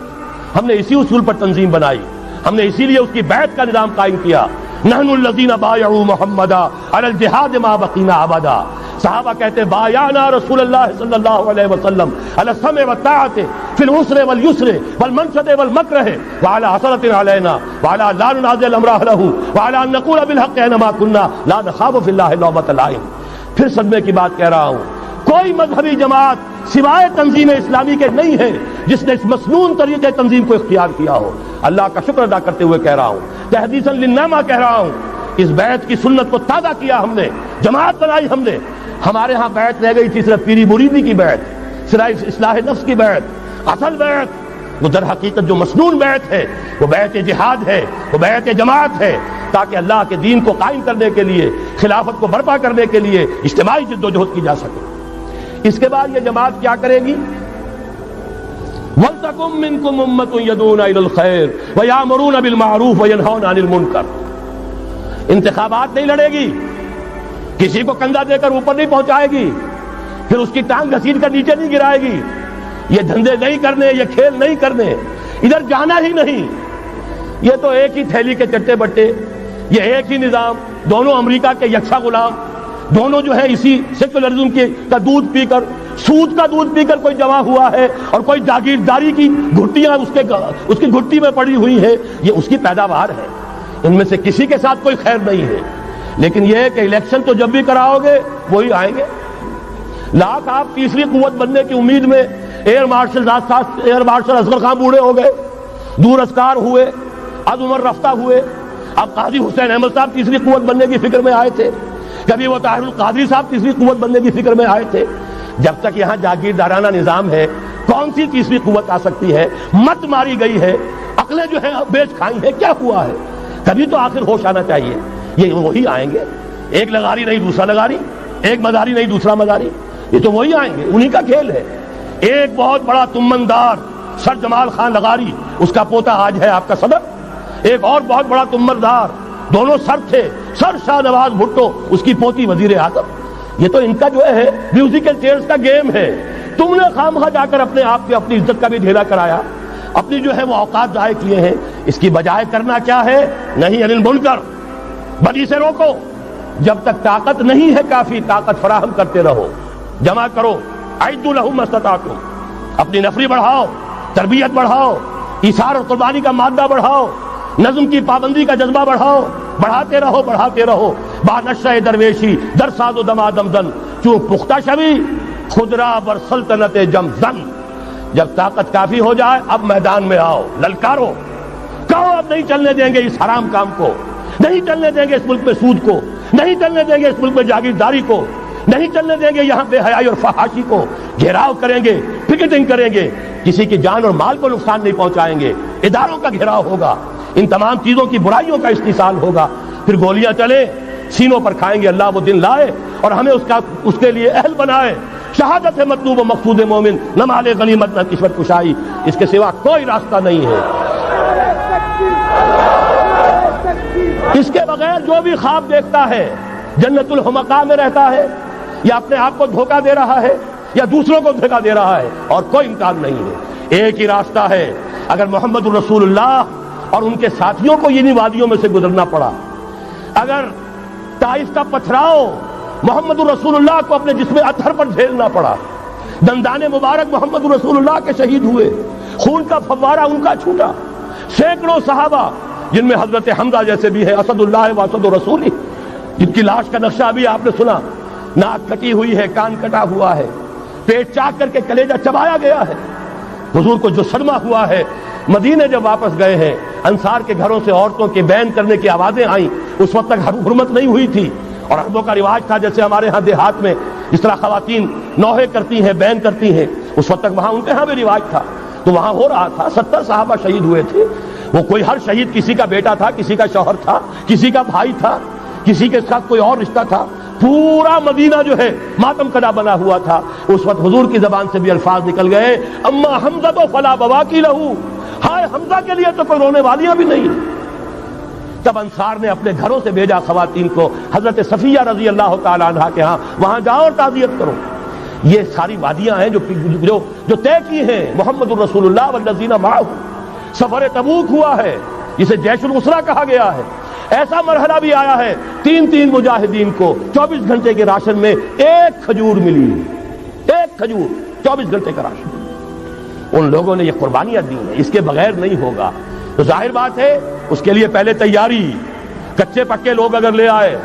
S1: ہم نے اسی اصول پر تنظیم بنائی، ہم نے اسی لیے اس کی بیعت کا نظام قائم کیا۔ نحن الذین بایعوا محمدا علی الجہاد ما بقینا ابدا، صحابہ کہتے ہیں بایعنا رسول اللہ صلی اللہ علیہ وسلم علی السمع والطاعت فی العسر والیسر والمنشط والمکرہ وعلی حسرۃ علینا وعلی لا ننازع الامر اہلہ وعلی ان نقول بالحق اینما کنا لا نخاف فی اللہ لومۃ لائم۔ پھر صدمے کی بات کہہ رہا ہوں، کوئی مذہبی جماعت سوائے تنظیم اسلامی کے نہیں ہے جس نے اس مسنون طریقے تنظیم کو اختیار کیا ہو۔ اللہ کا شکر ادا کرتے ہوئے کہہ رہا ہوں، تحدیثاً للنعمہ کہہ رہا ہوں، اس بیعت کی سنت کو تازہ کیا ہم نے، جماعت بنائی ہم نے۔ ہمارے ہاں بیعت رہ گئی تھی صرف پیری مریدی کی بیعت، صرف اصلاح نفس کی بیعت۔ اصل بیعت وہ در حقیقت جو مسنون بیعت ہے وہ بیعت جہاد ہے، وہ بیعت جماعت ہے، تاکہ اللہ کے دین کو قائم کرنے کے لیے، خلافت کو برپا کرنے کے لیے اجتماعی جدوجہد کی جا سکے۔ اس کے بعد یہ جماعت کیا کرے گی؟ وَلْتَكُن مِّنكُمْ أُمَّةٌ يَدْعُونَ إِلَى الْخَيْرِ وَيَأْمُرُونَ بِالْمَعْرُوفِ وَيَنْهَوْنَ عَنِ الْمُنكَرِ۔ انتخابات نہیں لڑے گی، کسی کو کندھا دے کر اوپر نہیں پہنچائے گی، پھر اس کی ٹانگ گھسیٹ کر نیچے نہیں گرائے گی۔ یہ دھندے نہیں کرنے، یہ کھیل نہیں کرنے، ادھر جانا ہی نہیں۔ یہ تو ایک ہی تھیلی کے چٹے بٹے، یہ ایک ہی نظام، دونوں امریکہ کے یکساں غلام، دونوں جو ہے اسی سیکولرزم کا دودھ پی کر، سود کا دودھ پی کر کوئی جمع ہوا ہے، اور کوئی جاگیرداری کی گھٹیاں اس کی گھٹی میں پڑی ہوئی ہے، یہ اس کی پیداوار ہے۔ ان میں سے کسی کے ساتھ کوئی خیر نہیں ہے، لیکن یہ ہے کہ الیکشن تو جب بھی کراؤ گے وہی آئیں گے۔ لاکھ آپ تیسری قوت بننے کی امید میں ایئر مارشل اصغر خان بوڑھے ہو گئے، دور اسکار ہوئے، از عمر رفتہ ہوئے۔ اب قاضی حسین احمد صاحب تیسری قوت بننے کی فکر میں آئے تھے، کبھی وہ طاہر القادری صاحب تیسری قوت بننے کی فکر میں آئے تھے۔ جب تک یہاں جاگیردارانہ نظام ہے، کون سی تیسری قوت آ سکتی ہے؟ مت ماری گئی ہے، عقلیں جو ہیں بیچ کھائی ہیں، کیا ہوا ہے؟ کبھی تو آخر ہوش آنا چاہیے۔ یہ وہی آئیں گے، ایک لغاری نہیں دوسرا لغاری، ایک مداری نہیں دوسرا مداری، یہ تو وہی آئیں گے، انہی کا کھیل ہے۔ ایک بہت بڑا تمندار سر جمال خان لغاری، اس کا پوتا آج ہے آپ کا صدر۔ ایک اور بہت بڑا تمندار، دونوں سر تھے، سر شاہ نواز بھٹو، اس کی پوتی وزیر اعظم۔ یہ تو ان کا جو ہے میوزیکل چیئرز کا گیم ہے۔ تم نے خامخواہ جا کر اپنے آپ کی اپنی عزت کا بھی ڈھیلا کرایا، اپنی جو ہے وہ اوقات ضائع کیے ہیں۔ اس کی بجائے کرنا کیا ہے؟ نہیں عن المنکر، بدی سے روکو۔ جب تک طاقت نہیں ہے کافی، طاقت فراہم کرتے رہو، جمع کرو۔ اعدوا لهم ما استطعتم، اپنی نفری بڑھاؤ، تربیت بڑھاؤ، ایثار اور قربانی کا مادہ بڑھاؤ، نظم کی پابندی کا جذبہ بڑھاؤ، بڑھاتے رہو بڑھاتے رہو۔ با نشہ درویشی در ساز و دما دمزن، چون پختہ شوی خدرا بر سلطنت جمزن۔ جب طاقت کافی ہو جائے اب میدان میں آؤ، للکارو، کہو اب نہیں چلنے دیں گے اس حرام کام کو، نہیں چلنے دیں گے اس ملک میں سود کو، نہیں چلنے دیں گے اس ملک میں جاگیرداری کو، نہیں چلنے دیں گے یہاں بے حیائی اور فحاشی کو۔ گھیراؤ کریں گے، پکیٹنگ کریں گے، کسی کی جان اور مال کو نقصان نہیں پہنچائیں گے، اداروں کا گھیراؤ ہوگا، ان تمام چیزوں کی برائیوں کا استحصال ہوگا۔ پھر گولیاں چلیں، سینوں پر کھائیں گے، اللہ وہ دن لائے اور ہمیں اس کے لیے اہل بنائے۔ شہادت ہے مطلوب و مقصود مومن، نہ مال غنیمت نہ کشمت کشائی، اس کے سوا کوئی راستہ نہیں ہے۔ اس کے بغیر جو بھی خواب دیکھتا ہے جنت الحمقاء میں رہتا ہے، یا اپنے آپ کو دھوکہ دے رہا ہے، یا دوسروں کو دھوکہ دے رہا ہے، اور کوئی امکان نہیں ہے۔ ایک ہی راستہ ہے۔ اگر محمد الرسول اللہ اور ان کے ساتھیوں کو انہی وادیوں میں سے گزرنا پڑا، اگر طائف کا پتھراؤ محمد الرسول اللہ کو اپنے جسم اطہر پر جھیلنا پڑا، دندان مبارک محمد الرسول اللہ کے شہید ہوئے، خون کا فوارہ ان کا چھوٹا، سینکڑوں صحابہ جن میں حضرت حمزہ جیسے بھی ہے، اسد اللہ و اسد رسول، جن کی لاش کا نقشہ ابھی آپ نے سنا، ناک کٹی ہوئی ہے، کان کٹا ہوا ہے، پیٹ چاک کر کے کلیجہ چبایا گیا ہے۔ حضور کو جو صدمہ ہوا ہے، مدینے جب واپس گئے ہیں، انصار کے گھروں سے عورتوں کے بین کرنے کی آوازیں آئیں، اس وقت تک حرمت نہیں ہوئی تھی، اور عربوں کا رواج تھا جیسے ہمارے ہاں دیہات میں جس طرح خواتین نوحے کرتی ہیں، بین کرتی ہیں، اس وقت تک وہاں ان کے ہاں بھی رواج تھا، تو وہاں ہو رہا تھا۔ 70 صحابہ شہید ہوئے تھے۔ وہ کوئی ہر شہید کسی کا بیٹا تھا، کسی کا شوہر تھا، کسی کا بھائی تھا، کسی کے ساتھ کوئی اور رشتہ تھا، پورا مدینہ جو ہے ماتم کدا بنا ہوا تھا۔ اس وقت حضور کی زبان سے بھی الفاظ نکل گئے، اما حمزہ تو فلا بواکی لہو، ہائے حمزہ کے لیے تو کوئی رونے والیاں بھی نہیں۔ تب انصار نے اپنے گھروں سے بھیجا خواتین کو حضرت صفیہ رضی اللہ تعالی عنہا کے ہاں، وہاں جاؤ اور تعزیت کرو۔ یہ ساری وادیاں ہیں جو طے کی ہیں محمد الرسول اللہ والذین معہ۔ سفر تبوک ہوا ہے جسے جیش العسرہ کہا گیا ہے۔ ایسا مرحلہ بھی آیا ہے 3 مجاہدین کو 24 گھنٹے کے راشن میں ایک کھجور ملی، ایک کھجور، 24 گھنٹے کا راشن۔ ان لوگوں نے یہ قربانیاں دی ہیں، اس کے بغیر نہیں ہوگا۔ تو ظاہر بات ہے اس کے لیے پہلے تیاری۔ کچے پکے لوگ اگر لے آئے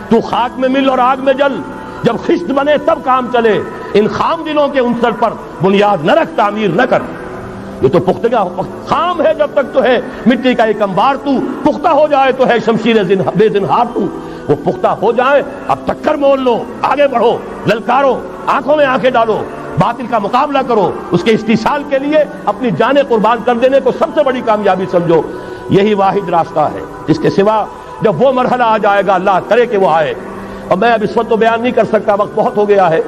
S1: تو خاک میں مل اور آگ میں جل، جب خشت بنے تب کام چلے۔ ان خام دلوں کے عنصر پر بنیاد نہ رکھ، تعمیر نہ کر۔ یہ تو پختگا خام ہے جب تک تو ہے مٹی کا ایک انبار، تو پختہ ہو جائے تو ہے شمشیر بے زنہار تو۔ وہ پختہ ہو جائے، اب ٹکر مول لو، آگے بڑھو، للکارو، آنکھوں میں آنکھیں ڈالو، باطل کا مقابلہ کرو، اس کے استحصال کے لیے اپنی جانیں قربان کر دینے کو سب سے بڑی کامیابی سمجھو۔ یہی واحد راستہ ہے، اس کے سوا جب وہ مرحلہ آ جائے گا، اللہ کرے کہ وہ آئے، اور میں اب اس وقت تو بیان نہیں کر سکتا، وقت بہت ہو گیا ہے۔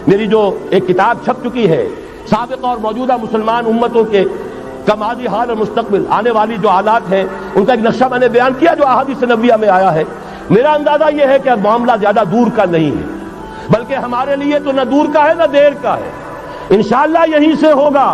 S1: میری جو ایک کتاب چھپ چکی ہے سابق اور موجودہ مسلمان امتوں کے کا ماضی، حال اور مستقبل، آنے والی جو حالات ہیں ان کا ایک نقشہ میں نے بیان کیا جو احادیث نبویہ میں آیا ہے۔ میرا اندازہ یہ ہے کہ اب معاملہ زیادہ دور کا نہیں ہے، بلکہ ہمارے لیے تو نہ دور کا ہے نہ دیر کا ہے، انشاءاللہ یہیں سے ہوگا۔